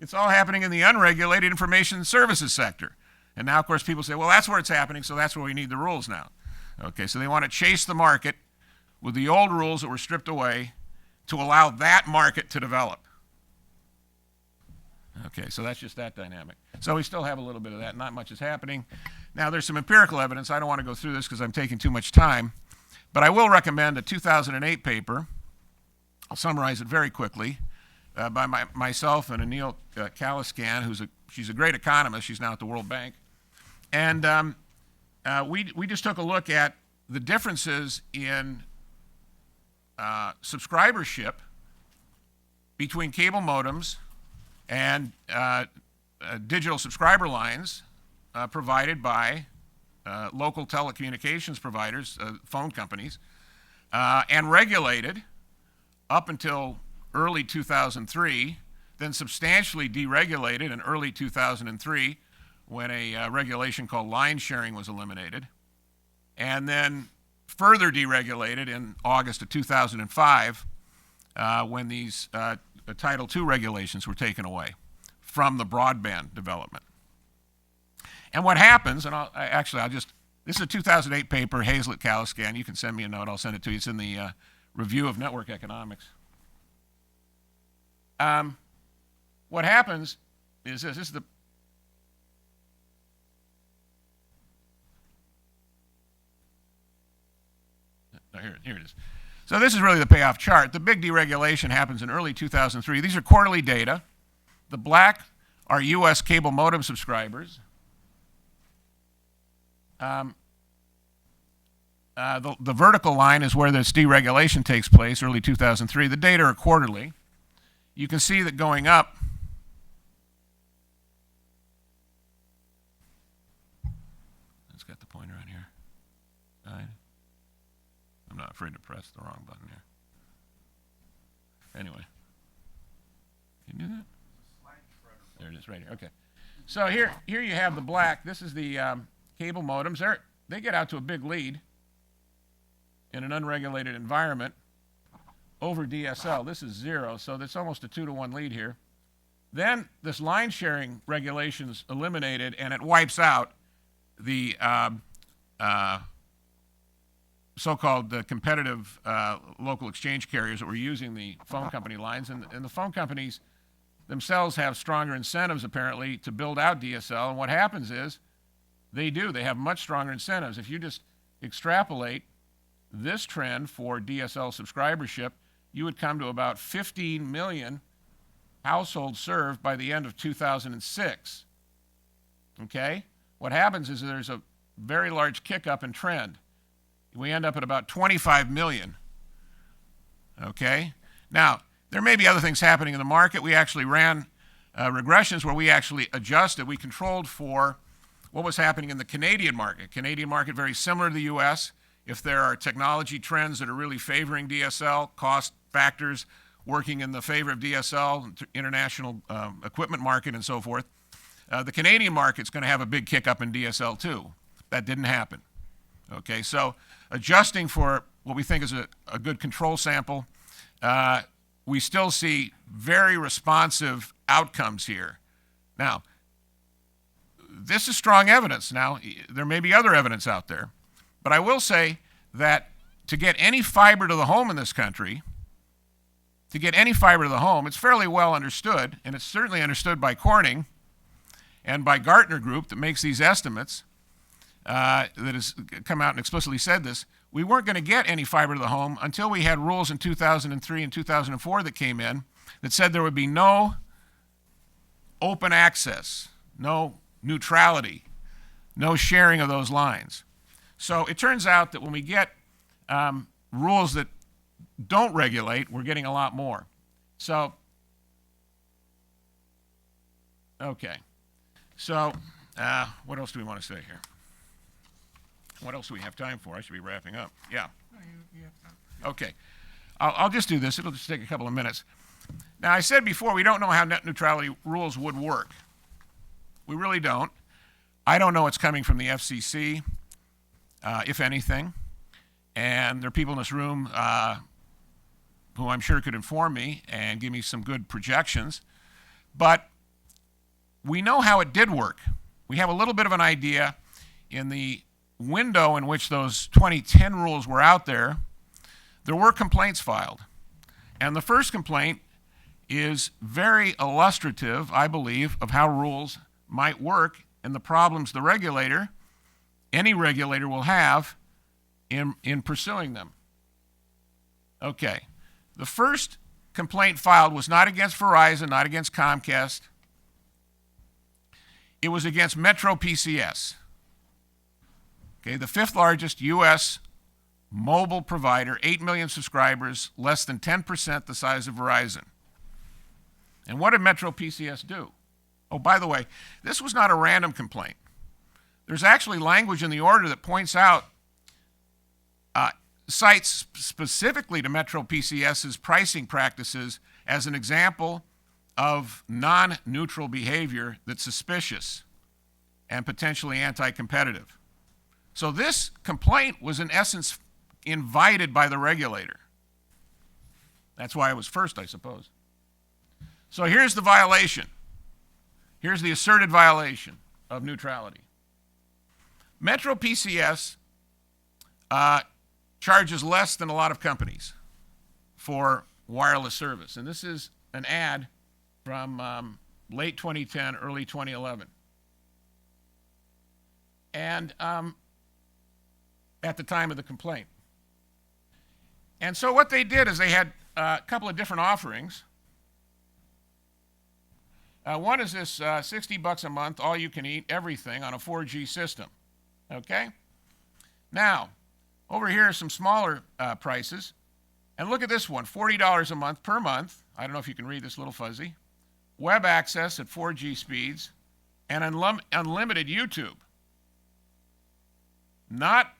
It's all happening in the unregulated information services sector. And now, of course, people say, well, that's where it's happening, so that's where we need the rules now. Okay, so they want to chase the market with the old rules that were stripped away to allow that market to develop. Okay, so that's just that dynamic. So we still have a little bit of that. Not much is happening. Now, there's some empirical evidence. I don't want to go through this because I'm taking too much time. But I will recommend a 2008 paper. I'll summarize it very quickly. By myself and Anil Kaliskan, she's a great economist. She's now at the World Bank. And we just took a look at the differences in subscribership between cable modems and digital subscriber lines provided by local telecommunications providers, phone companies, and regulated up until early 2003, then substantially deregulated in early 2003 when a regulation called line sharing was eliminated, and then further deregulated in August of 2005 when these Title II regulations were taken away from the broadband development. And what happens, and this is a 2008 paper, Haslett, Kaliskan. You can send me a note, I'll send it to you. It's in the Review of Network Economics. What happens is this is the here it is. So this is really the payoff chart. The big deregulation happens in early 2003. These are quarterly data. The black are U.S. cable modem subscribers. The vertical line is where this deregulation takes place, early 2003. The data are quarterly. You can see that going up, it's got the pointer on here. I'm not afraid to press the wrong button here. Anyway, can you do that? There it is, right here. Okay. So here you have the black. This is the cable modems. They get out to a big lead in an unregulated environment over DSL. This is 0, so that's almost a 2-to-1 lead here. Then this line sharing regulation is eliminated, and it wipes out the so-called competitive local exchange carriers that were using the phone company lines. And the phone companies themselves have stronger incentives, apparently, to build out DSL. And what happens is they have much stronger incentives. If you just extrapolate this trend for DSL subscribership, you would come to about 15 million households served by the end of 2006. Okay? What happens is there's a very large kick up in trend. We end up at about 25 million. Okay? Now, there may be other things happening in the market. We actually ran regressions where we actually adjusted. We controlled for what was happening in the Canadian market. Canadian market, very similar to the U.S. If there are technology trends that are really favoring DSL, cost factors working in the favor of DSL, international equipment market and so forth, the Canadian market's going to have a big kick up in DSL too. That didn't happen. Okay, so adjusting for what we think is a good control sample, we still see very responsive outcomes here. Now, this is strong evidence. Now, there may be other evidence out there, but I will say that to get any fiber to the home in this country, it's fairly well understood, and it's certainly understood by Corning and by Gartner Group that makes these estimates, that has come out and explicitly said this. We weren't going to get any fiber to the home until we had rules in 2003 and 2004 that came in that said there would be no open access, no neutrality, no sharing of those lines. So it turns out that when we get rules that don't regulate, we're getting a lot more. So, okay. So, what else do we want to say here? What else do we have time for? I should be wrapping up. Yeah. No, you have time. Okay. I'll just do this. It'll just take a couple of minutes. Now, I said before, we don't know how net neutrality rules would work. We really don't. I don't know what's coming from the FCC, if anything. And there are people in this room who I'm sure could inform me and give me some good projections. But we know how it did work. We have a little bit of an idea in the window in which those 2010 rules were out there. There were complaints filed. And the first complaint is very illustrative, I believe, of how rules might work and the problems the regulator, any regulator, will have in pursuing them. Okay. The first complaint filed was not against Verizon, not against Comcast. It was against MetroPCS. Okay, the fifth largest U.S. mobile provider, 8 million subscribers, less than 10% the size of Verizon. And what did MetroPCS do? Oh, by the way, this was not a random complaint. There's actually language in the order that points out, cites specifically to MetroPCS's pricing practices as an example of non-neutral behavior that's suspicious and potentially anti-competitive. So this complaint was in essence invited by the regulator. That's why it was first, I suppose. So here's the violation. Here's the asserted violation of neutrality. MetroPCS charges less than a lot of companies for wireless service. And this is an ad from late 2010, early 2011. And at the time of the complaint. And so what they did is they had a couple of different offerings. One is this $60 a month, all you can eat, everything on a 4G system. Okay? Now, over here are some smaller prices. And look at this one, $40 a month per month. I don't know if you can read this little fuzzy. Web access at 4G speeds and unlimited YouTube. Not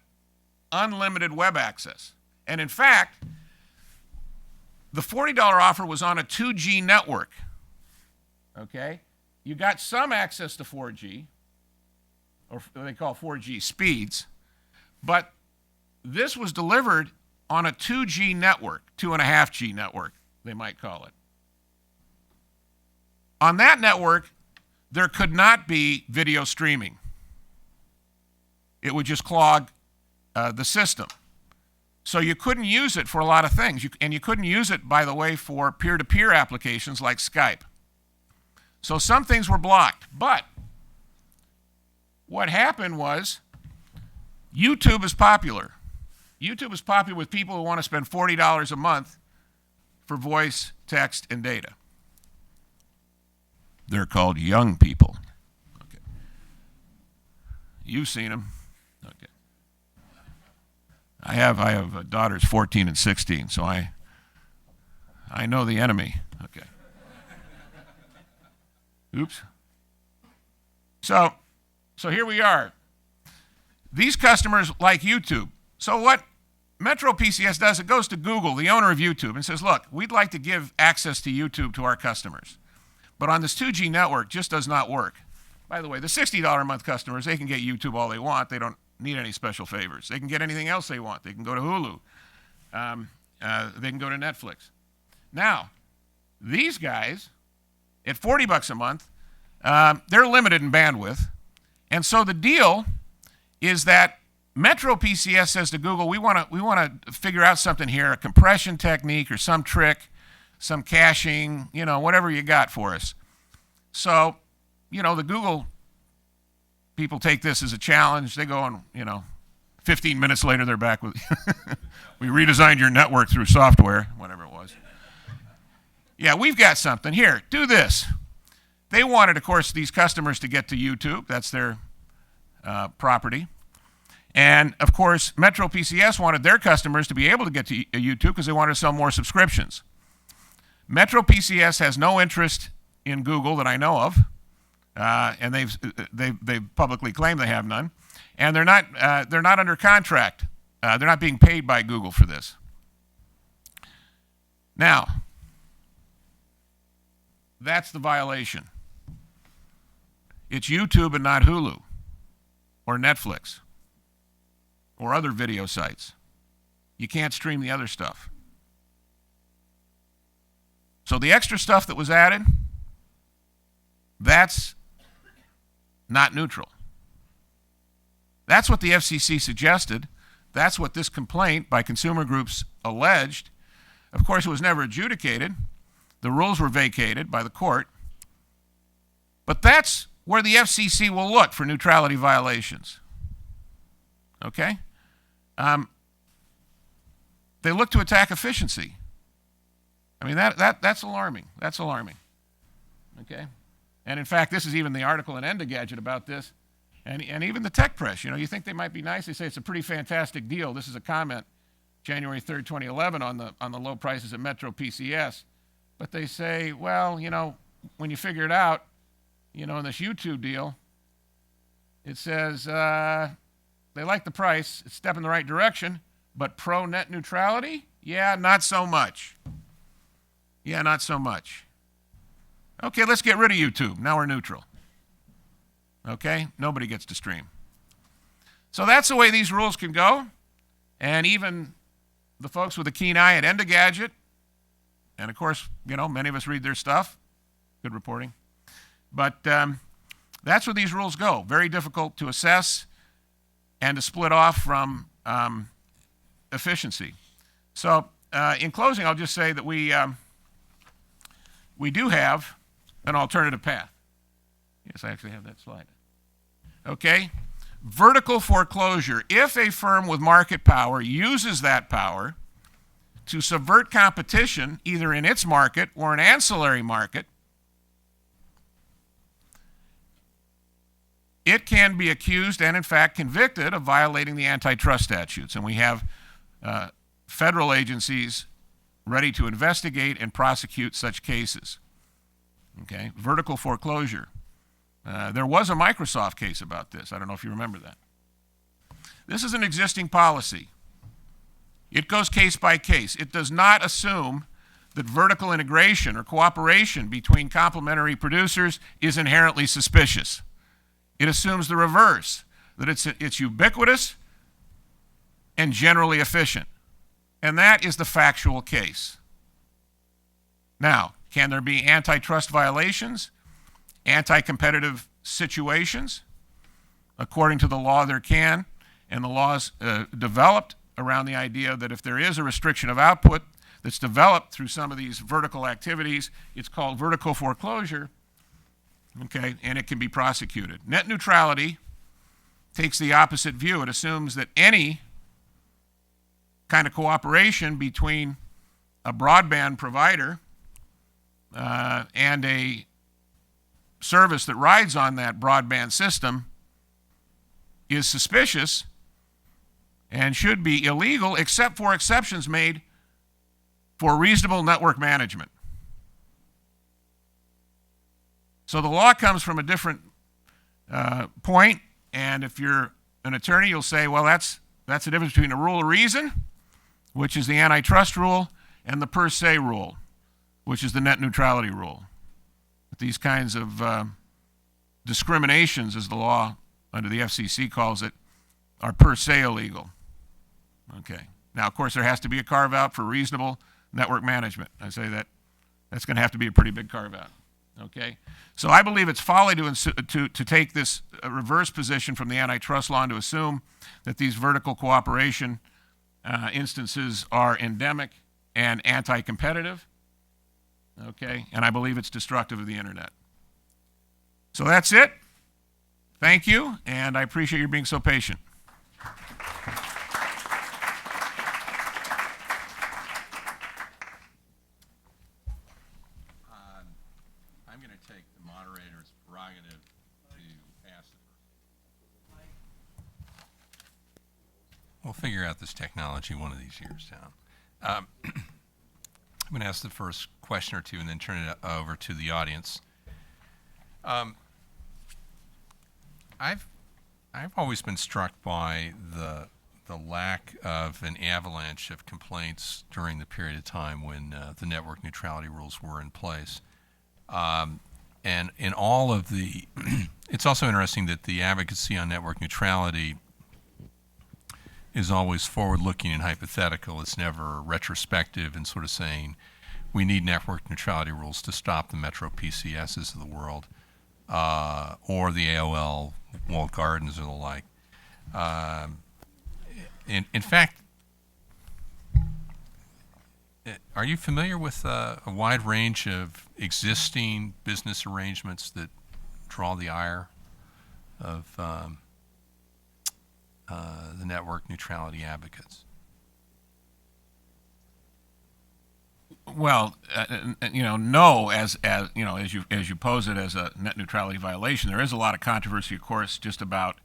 unlimited web access. And in fact, the $40 offer was on a 2G network. Okay? You got some access to 4G, or what they call 4G speeds, but this was delivered on a 2G network, 2.5G network, they might call it. On that network, there could not be video streaming. It would just clog the system. So you couldn't use it for a lot of things. And you couldn't use it, by the way, for peer-to-peer applications like Skype. So some things were blocked. But what happened was YouTube is popular. YouTube is popular with people who want to spend $40 a month for voice, text, and data. They're called young people. Okay. You've seen them. Okay. I have daughters 14 and 16, so I know the enemy. Okay. Oops. So here we are. These customers like YouTube. So what MetroPCS does, it goes to Google, the owner of YouTube, and says, look, we'd like to give access to YouTube to our customers. But on this 2G network, just does not work. By the way, the $60 a month customers, they can get YouTube all they want. They don't need any special favors. They can get anything else they want. They can go to Hulu. They can go to Netflix. Now, these guys, at $40 a month, they're limited in bandwidth. And so the deal is that MetroPCS says to Google, we want to figure out something here, a compression technique or some trick, some caching, whatever you got for us. So, the Google people take this as a challenge. They go and, 15 minutes later they're back with, we redesigned your network through software, whatever it was. Yeah, we've got something. Here, do this. They wanted, of course, these customers to get to YouTube. That's their property. And, of course, MetroPCS wanted their customers to be able to get to YouTube because they wanted to sell more subscriptions. MetroPCS has no interest in Google that I know of, and they've publicly claimed they have none. And they're not under contract. They're not being paid by Google for this. Now, that's the violation. It's YouTube and not Hulu or Netflix or other video sites. You can't stream the other stuff. So the extra stuff that was added, that's not neutral. That's what the FCC suggested. That's what this complaint by consumer groups alleged. Of course, it was never adjudicated. The rules were vacated by the court. But that's where the FCC will look for neutrality violations. Okay? They look to attack efficiency. I mean, that's alarming. That's alarming. Okay? And in fact, this is even the article in Engadget about this. And even the tech press, you think they might be nice. They say it's a pretty fantastic deal. This is a comment, January 3rd, 2011, on the low prices at MetroPCS. But they say, well, when you figure it out, in this YouTube deal, it says they like the price. It's a step in the right direction. But pro net neutrality? Yeah, not so much. Yeah, not so much. Okay, let's get rid of YouTube. Now we're neutral. Okay? Nobody gets to stream. So that's the way these rules can go. And even the folks with a keen eye at Engadget, and of course, many of us read their stuff. Good reporting. But that's where these rules go. Very difficult to assess and to split off from efficiency. So in closing, I'll just say that we do have an alternative path. Yes, I actually have that slide. Okay? Vertical foreclosure. If a firm with market power uses that power to subvert competition, either in its market or an ancillary market, it can be accused and, in fact, convicted of violating the antitrust statutes. And we have federal agencies ready to investigate and prosecute such cases. Okay? Vertical foreclosure. There was a Microsoft case about this. I don't know if you remember that. This is an existing policy. It goes case by case. It does not assume that vertical integration or cooperation between complementary producers is inherently suspicious. It assumes the reverse, that it's ubiquitous and generally efficient. And that is the factual case. Now, can there be antitrust violations? Anti-competitive situations? According to the law, there can, and the laws developed around the idea that if there is a restriction of output that's developed through some of these vertical activities, it's called vertical foreclosure, okay, and it can be prosecuted. Net neutrality takes the opposite view. It assumes that any kind of cooperation between a broadband provider and a service that rides on that broadband system is suspicious and should be illegal, except for exceptions made for reasonable network management. So the law comes from a different point, and if you're an attorney, you'll say, well, that's the difference between a rule of reason, which is the antitrust rule, and the per se rule, which is the net neutrality rule. These kinds of discriminations, as the law under the FCC calls it, are per se illegal. Okay. Now, of course, there has to be a carve-out for reasonable network management. I say that's going to have to be a pretty big carve-out. Okay. So I believe it's folly to take this reverse position from the antitrust law and to assume that these vertical cooperation instances are endemic and anti-competitive. Okay. And I believe it's destructive of the internet. So that's it. Thank you, and I appreciate you being so patient. I'm going to take the moderator's prerogative to ask the first. We'll figure out this technology one of these years, Tom. I'm going to ask the first question or two and then turn it over to the audience. I've always been struck by the lack of an avalanche of complaints during the period of time when the network neutrality rules were in place. And in all of the, it's also interesting that the advocacy on network neutrality is always forward-looking and hypothetical. It's never retrospective and sort of saying, we need network neutrality rules to stop the MetroPCSs of the world, or the AOL Wall Gardens or the like. In fact, are you familiar with a wide range of existing business arrangements that draw the ire of the network neutrality advocates? Well, no, as you pose it as a net neutrality violation, there is a lot of controversy, of course, just about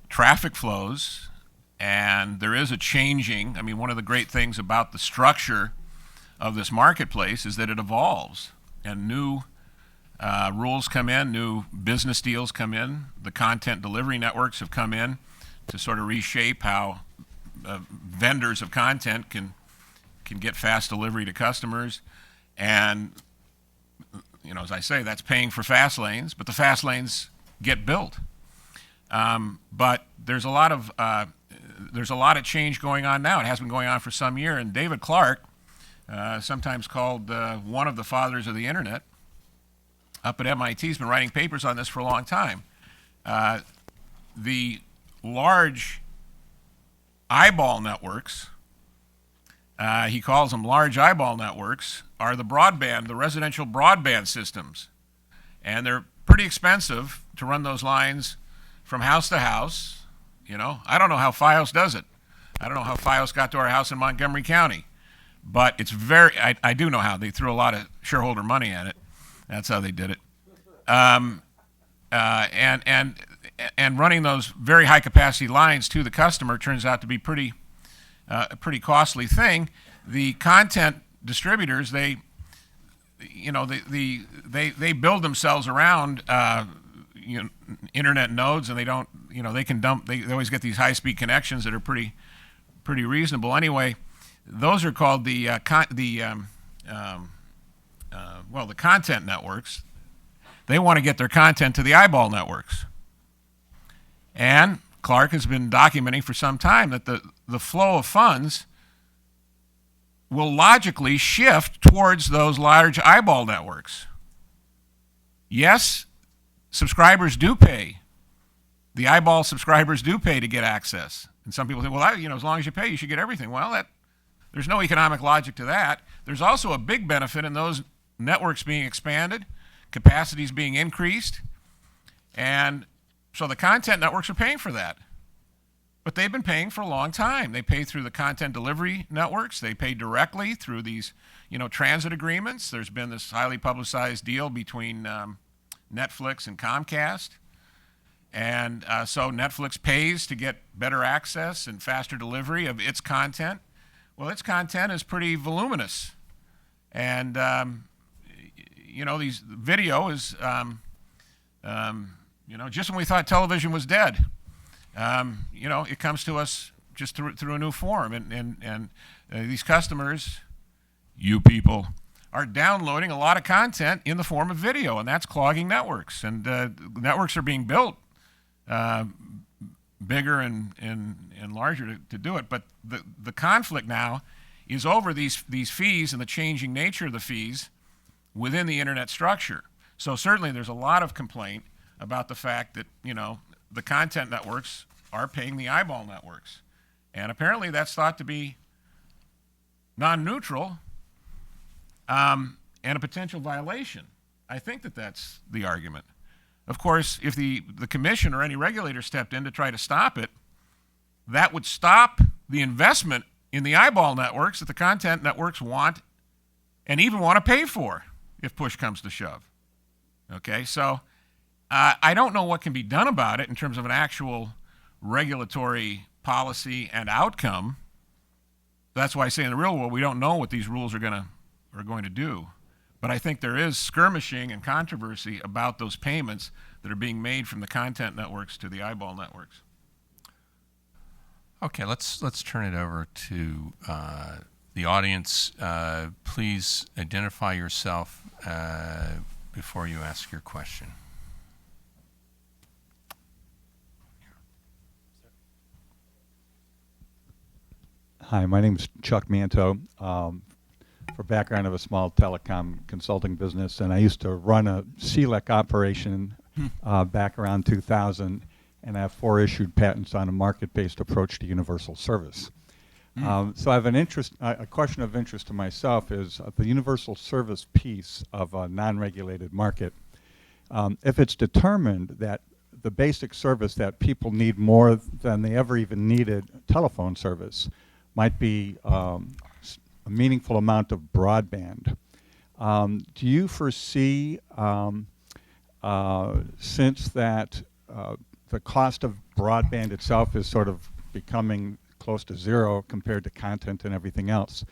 traffic flows, and there is a changing. I mean, one of the great things about the structure of this marketplace is that it evolves, and new rules come in, new business deals come in. The content delivery networks have come in to sort of reshape how vendors of content can get fast delivery to customers. And, as I say, that's paying for fast lanes, but the fast lanes get built. But there's a lot of change going on now. It has been going on for some year. And David Clark, sometimes called one of the fathers of the internet, up at MIT, has been writing papers on this for a long time. The large eyeball networks, he calls them large eyeball networks, are the residential broadband systems. And they're pretty expensive to run those lines from house to house. I don't know how Fios does it. I don't know how Fios got to our house in Montgomery County. But it's I do know how. They threw a lot of shareholder money at it. That's how they did it. And running those very high capacity lines to the customer turns out to be a pretty costly thing. The content distributors, they build themselves around internet nodes, and they don't, they can dump. They always get these high speed connections that are pretty reasonable. Anyway, those are called the content networks. They want to get their content to the eyeball networks. And Clark has been documenting for some time that the flow of funds will logically shift towards those large eyeball networks. Yes, subscribers do pay. The eyeball subscribers do pay to get access. And some people think, well, as long as you pay, you should get everything. Well, there's no economic logic to that. There's also a big benefit in those networks being expanded, capacities being increased, and so the content networks are paying for that. But they've been paying for a long time. They pay through the content delivery networks. They pay directly through these, transit agreements. There's been this highly publicized deal between Netflix and Comcast. And so Netflix pays to get better access and faster delivery of its content. Well, its content is pretty voluminous. And, these video is, just when we thought television was dead, it comes to us just through a new form. And these customers, you people, are downloading a lot of content in the form of video, and that's clogging networks. And networks are being built bigger and larger to do it. But the conflict now is over these fees and the changing nature of the fees within the internet structure. So certainly there's a lot of complaint about the fact that, the content networks are paying the eyeball networks. And apparently that's thought to be non-neutral and a potential violation. I think that's the argument. Of course, if the commission or any regulator stepped in to try to stop it, that would stop the investment in the eyeball networks that the content networks want and even want to pay for if push comes to shove. Okay, so I don't know what can be done about it in terms of an actual regulatory policy and outcome. That's why I say in the real world we don't know what these rules are going to do. But I think there is skirmishing and controversy about those payments that are being made from the content networks to the eyeball networks. Okay, let's turn it over to the audience. Please identify yourself before you ask your question. Hi, my name is Chuck Manto. For background of a small telecom consulting business, and I used to run a CLEC operation back around 2000, and I have 4 issued patents on a market-based approach to universal service. So I have a question of interest to myself is the universal service piece of a non-regulated market. If it's determined that the basic service that people need more than they ever even needed, telephone service, might be a meaningful amount of broadband. Do you foresee, since that the cost of broadband itself is sort of becoming close to zero compared to content and everything else,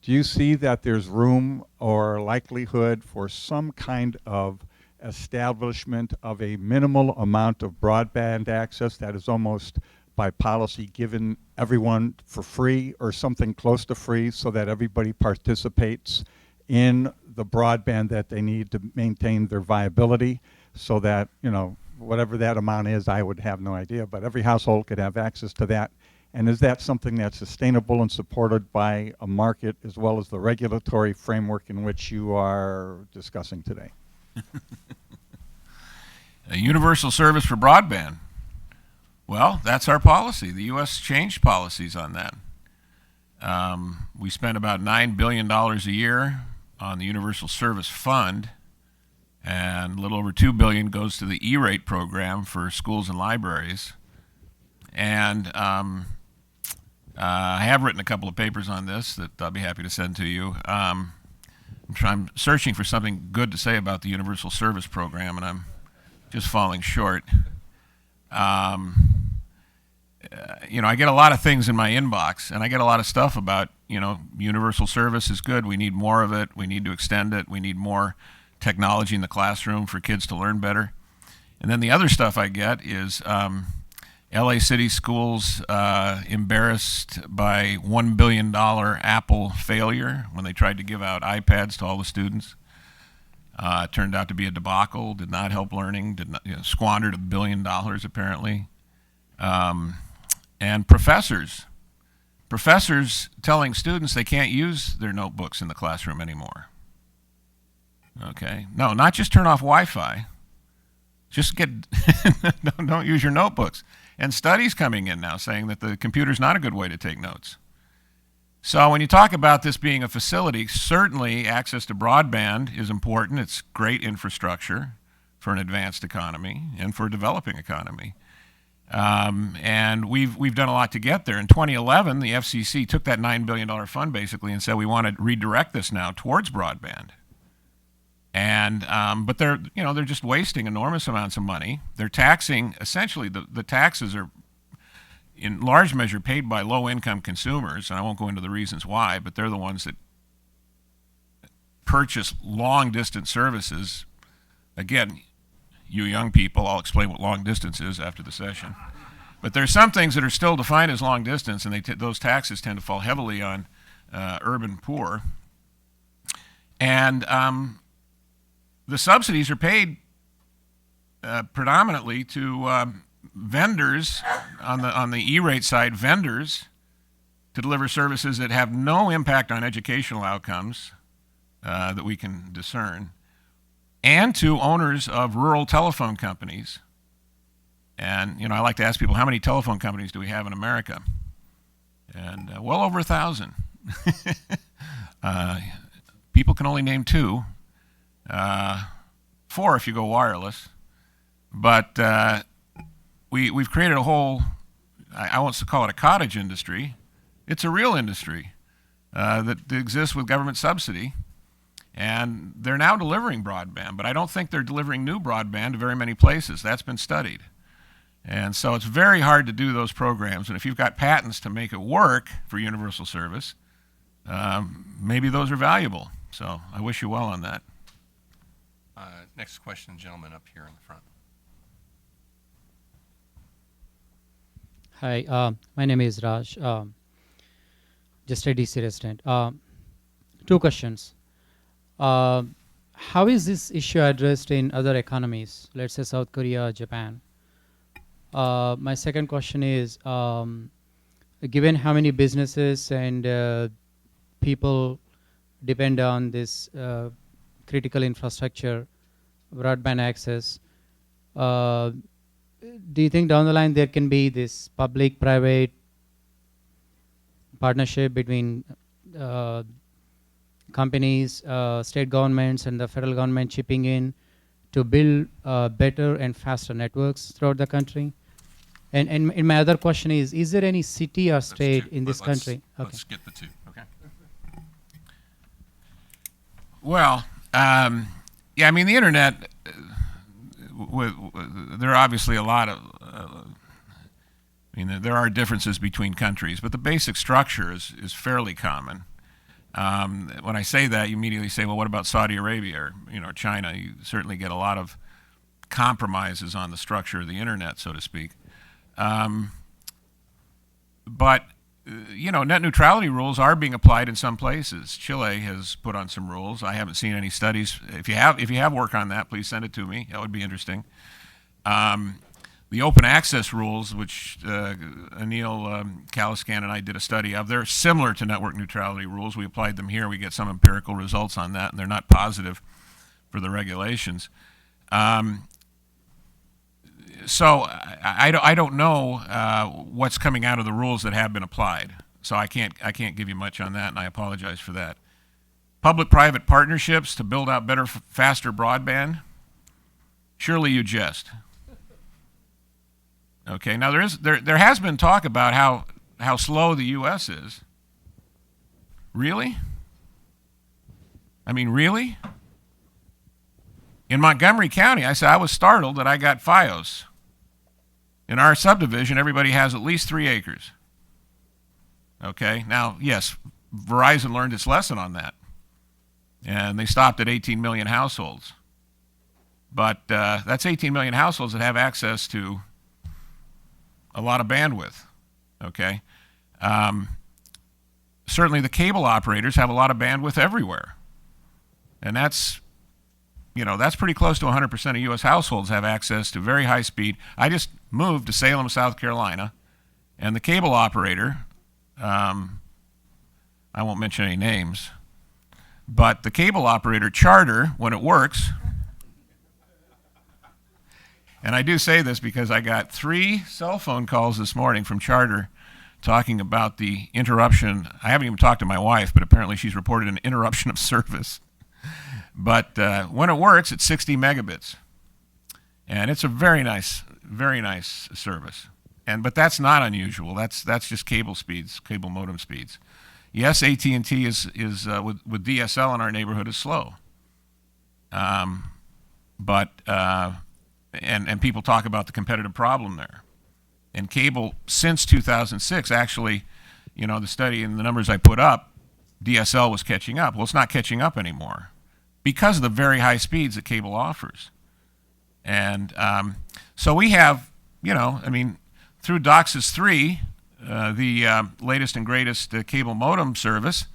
do you see that there's room or likelihood for some kind of establishment of a minimal amount of broadband access that is almost by policy given everyone for free or something close to free so that everybody participates in the broadband that they need to maintain their viability so that, whatever that amount is, I would have no idea, but every household could have access to that. And is that something that's sustainable and supported by a market as well as the regulatory framework in which you are discussing today? A universal service for broadband. Well, that's our policy. The U.S. changed policies on that. We spend about $9 billion a year on the Universal Service Fund, and a little over $2 billion goes to the E-rate program for schools and libraries. And I have written a couple of papers on this that I'll be happy to send to you. I'm searching for something good to say about the Universal Service Program, and I'm just falling short. I get a lot of things in my inbox, and I get a lot of stuff about, universal service is good. We need more of it. We need to extend it. We need more technology in the classroom for kids to learn better. And then the other stuff I get is LA City schools embarrassed by $1 billion Apple failure when they tried to give out iPads to all the students. It turned out to be a debacle, did not help learning, squandered $1 billion apparently. And professors telling students they can't use their notebooks in the classroom anymore. Okay, no, not just turn off Wi-Fi, just don't use your notebooks. And studies coming in now saying that the computer's not a good way to take notes. So when you talk about this being a facility, certainly access to broadband is important. It's great infrastructure for an advanced economy and for a developing economy. And we've done a lot to get there. In 2011, the FCC took that $9 billion fund basically and said we want to redirect this now towards broadband. And but they're just wasting enormous amounts of money. They're taxing, essentially the taxes are in large measure paid by low-income consumers, and I won't go into the reasons why, but they're the ones that purchase long-distance services. Again, you young people, I'll explain what long distance is after the session. But there's some things that are still defined as long distance, and those taxes tend to fall heavily on urban poor. And the subsidies are paid predominantly to vendors on the E-rate side, vendors to deliver services that have no impact on educational outcomes that we can discern, and to owners of rural telephone companies. And, I like to ask people, how many telephone companies do we have in America? And well over 1,000. People can only name 2, 4 if you go wireless. But we've created a whole, I won't call it a cottage industry. It's a real industry that exists with government subsidy. And they're now delivering broadband, but I don't think they're delivering new broadband to very many places. That's been studied. And so it's very hard to do those programs. And if you've got patents to make it work for universal service, maybe those are valuable. So I wish you well on that. Next question, gentleman up here in the front. Hi, my name is Raj, just a DC resident. 2 questions. How is this issue addressed in other economies, let's say South Korea, Japan? My second question is, given how many businesses and people depend on this critical infrastructure, broadband access, do you think down the line there can be this public-private partnership between companies, state governments, and the federal government chipping in to build better and faster networks throughout the country? And my other question is there any city or state in this country? Let's get the 2, okay? Well, yeah, I mean, the internet, there are obviously a lot of, there are differences between countries, but the basic structure is fairly common. When I say that, you immediately say, well, what about Saudi Arabia or China? You certainly get a lot of compromises on the structure of the internet, so to speak. But net neutrality rules are being applied in some places. Chile has put on some rules. I haven't seen any studies. If you have work on that, please send it to me. That would be interesting. The open access rules, which Anil Kaliskan and I did a study of, they're similar to network neutrality rules. We applied them here. We get some empirical results on that, and they're not positive for the regulations. So I don't know what's coming out of the rules that have been applied. So I can't give you much on that, and I apologize for that. Public-private partnerships to build out better, faster broadband. Surely you jest. Okay. Now there has been talk about how slow the U.S. is. Really? I mean, really? In Montgomery County, I was startled that I got FiOS. In our subdivision, everybody has at least 3 acres. Okay, now, yes, Verizon learned its lesson on that, and they stopped at 18 million households. But that's 18 million households that have access to a lot of bandwidth, okay? Certainly the cable operators have a lot of bandwidth everywhere, and that's pretty close to 100% of U.S. households have access to very high speed. I just moved to Salem, South Carolina, and the cable operator, I won't mention any names, but the cable operator Charter, when it works, and I do say this because I got 3 cell phone calls this morning from Charter talking about the interruption. I haven't even talked to my wife, but apparently she's reported an interruption of service. But when it works, it's 60 megabits. And it's a very nice service. But that's not unusual. That's just cable speeds, cable modem speeds. Yes, AT&T is with DSL in our neighborhood is slow. And people talk about the competitive problem there. And cable, since 2006, actually, the study and the numbers I put up, DSL was catching up. Well, it's not catching up anymore because of the very high speeds that cable offers. And so we have, through DOCSIS 3, the latest and greatest cable modem service,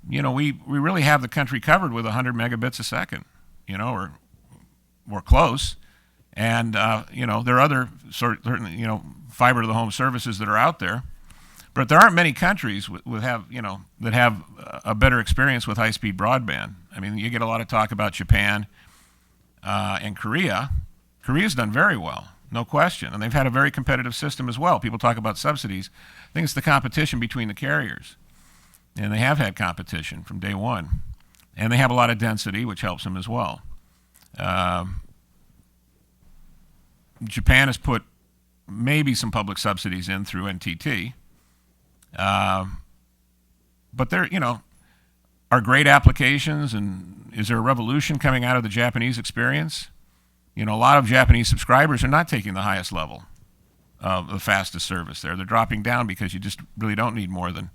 we really have the country covered with 100 megabits a second, or close. And, there are other certain, fiber to the home services that are out there. But there aren't many countries that have a better experience with high-speed broadband. I mean, you get a lot of talk about Japan and Korea. Korea's done very well, no question. And they've had a very competitive system as well. People talk about subsidies. I think it's the competition between the carriers. And they have had competition from day one. And they have a lot of density, which helps them as well. Japan has put maybe some public subsidies in through NTT. But there, are great applications, and is there a revolution coming out of the Japanese experience? A lot of Japanese subscribers are not taking the highest level of the fastest service there. They're dropping down because you just really don't need more than,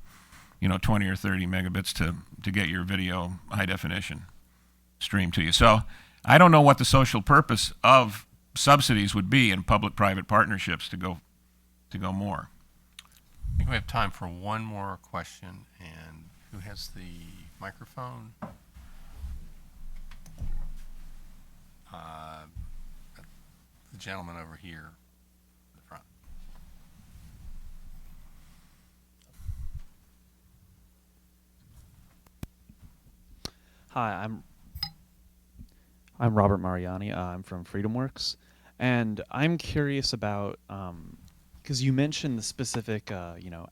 20 or 30 megabits to get your video high definition streamed to you. So I don't know what the social purpose of subsidies would be in public-private partnerships to go more. I think we have time for one more question. And who has the microphone? The gentleman over here in the front. Hi, I'm Robert Mariani. I'm from FreedomWorks, and I'm curious about because you mentioned the specific,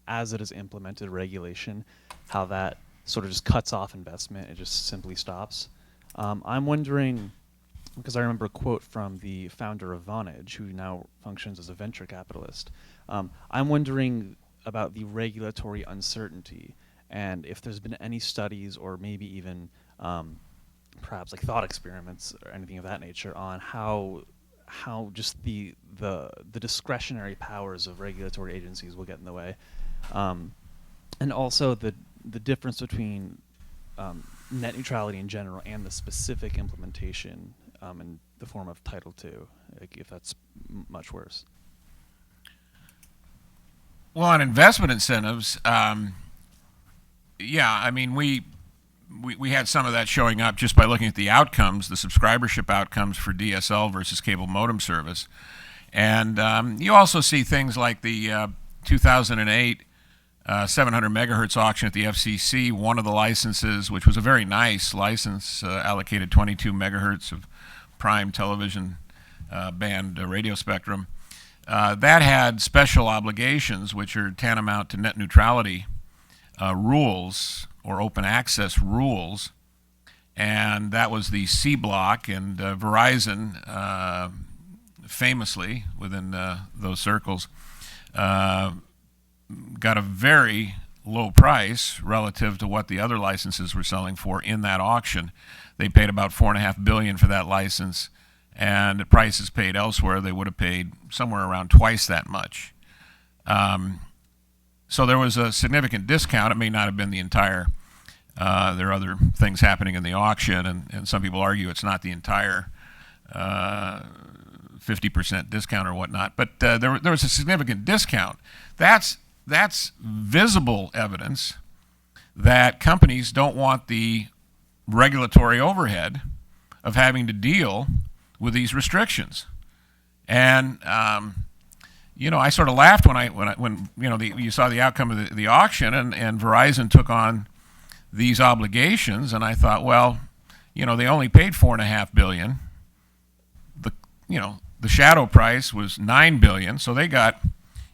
as it is implemented regulation, how that sort of just cuts off investment. It just simply stops. I'm wondering, because I remember a quote from the founder of Vonage, who now functions as a venture capitalist. I'm wondering about the regulatory uncertainty, and if there's been any studies or maybe even perhaps like thought experiments or anything of that nature on how just the discretionary powers of regulatory agencies will get in the way, and also the difference between net neutrality in general and the specific implementation in the form of Title II, like if that's much worse. Well, on investment incentives, yeah, I mean, we had some of that showing up just by looking at the outcomes, the subscribership outcomes for DSL versus cable modem service. And you also see things like the 2008 700 megahertz auction at the FCC. One of the licenses, which was a very nice license, allocated 22 megahertz of prime television band radio spectrum. That had special obligations, which are tantamount to net neutrality rules or open access rules, and that was the C block. And Verizon, famously within those circles, got a very low price relative to what the other licenses were selling for in that auction. They paid about $4.5 billion for that license, and at prices paid elsewhere, they would have paid somewhere around twice that much. So there was a significant discount. It may not have been the entire. There are other things happening in the auction, and some people argue it's not the entire 50% discount or whatnot. But there was a significant discount. That's visible evidence that companies don't want the regulatory overhead of having to deal with these restrictions. And I sort of laughed when you saw the outcome of the auction, and Verizon took on these obligations, and I thought, well, they only paid $4.5 billion. The shadow price was $9 billion, so they got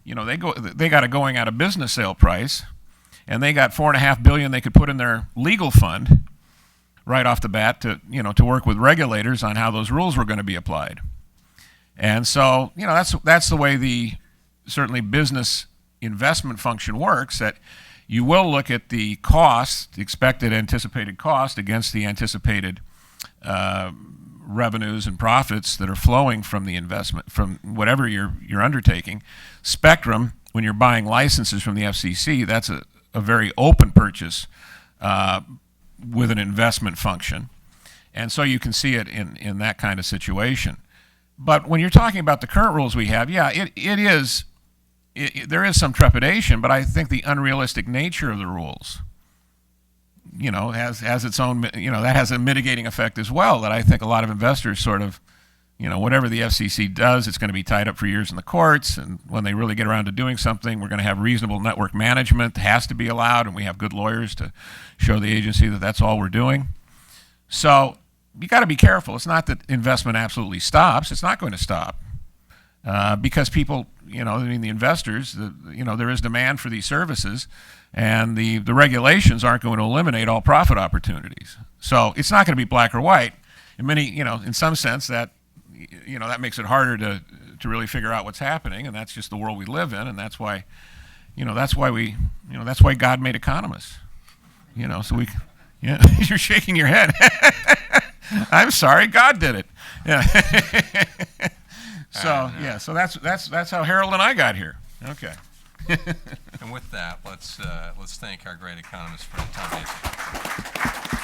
a going out of business sale price, and they got $4.5 billion they could put in their legal fund right off the bat to work with regulators on how those rules were going to be applied. And so, that's the way the certainly business investment function works, that you will look at the cost, the expected anticipated cost, against the anticipated revenues and profits that are flowing from the investment, from whatever you're undertaking. Spectrum, when you're buying licenses from the FCC, that's a very open purchase with an investment function. And so you can see it in that kind of situation. But when you're talking about the current rules we have, yeah, there is some trepidation, but I think the unrealistic nature of the rules, has its own, that has a mitigating effect as well, that I think a lot of investors sort of, whatever the FCC does, it's going to be tied up for years in the courts. And when they really get around to doing something, we're going to have reasonable network management that has to be allowed, and we have good lawyers to show the agency that that's all we're doing. So you got to be careful. It's not that investment absolutely stops. It's not going to stop because people, the investors, there is demand for these services, and the regulations aren't going to eliminate all profit opportunities. So it's not going to be black or white. In many, in some sense, that makes it harder to really figure out what's happening, and that's just the world we live in, and that's why God made economists. So we, you're shaking your head. I'm sorry, God did it. Yeah. So that's how Harold and I got here. Okay. And with that, let's thank our great economists for the time.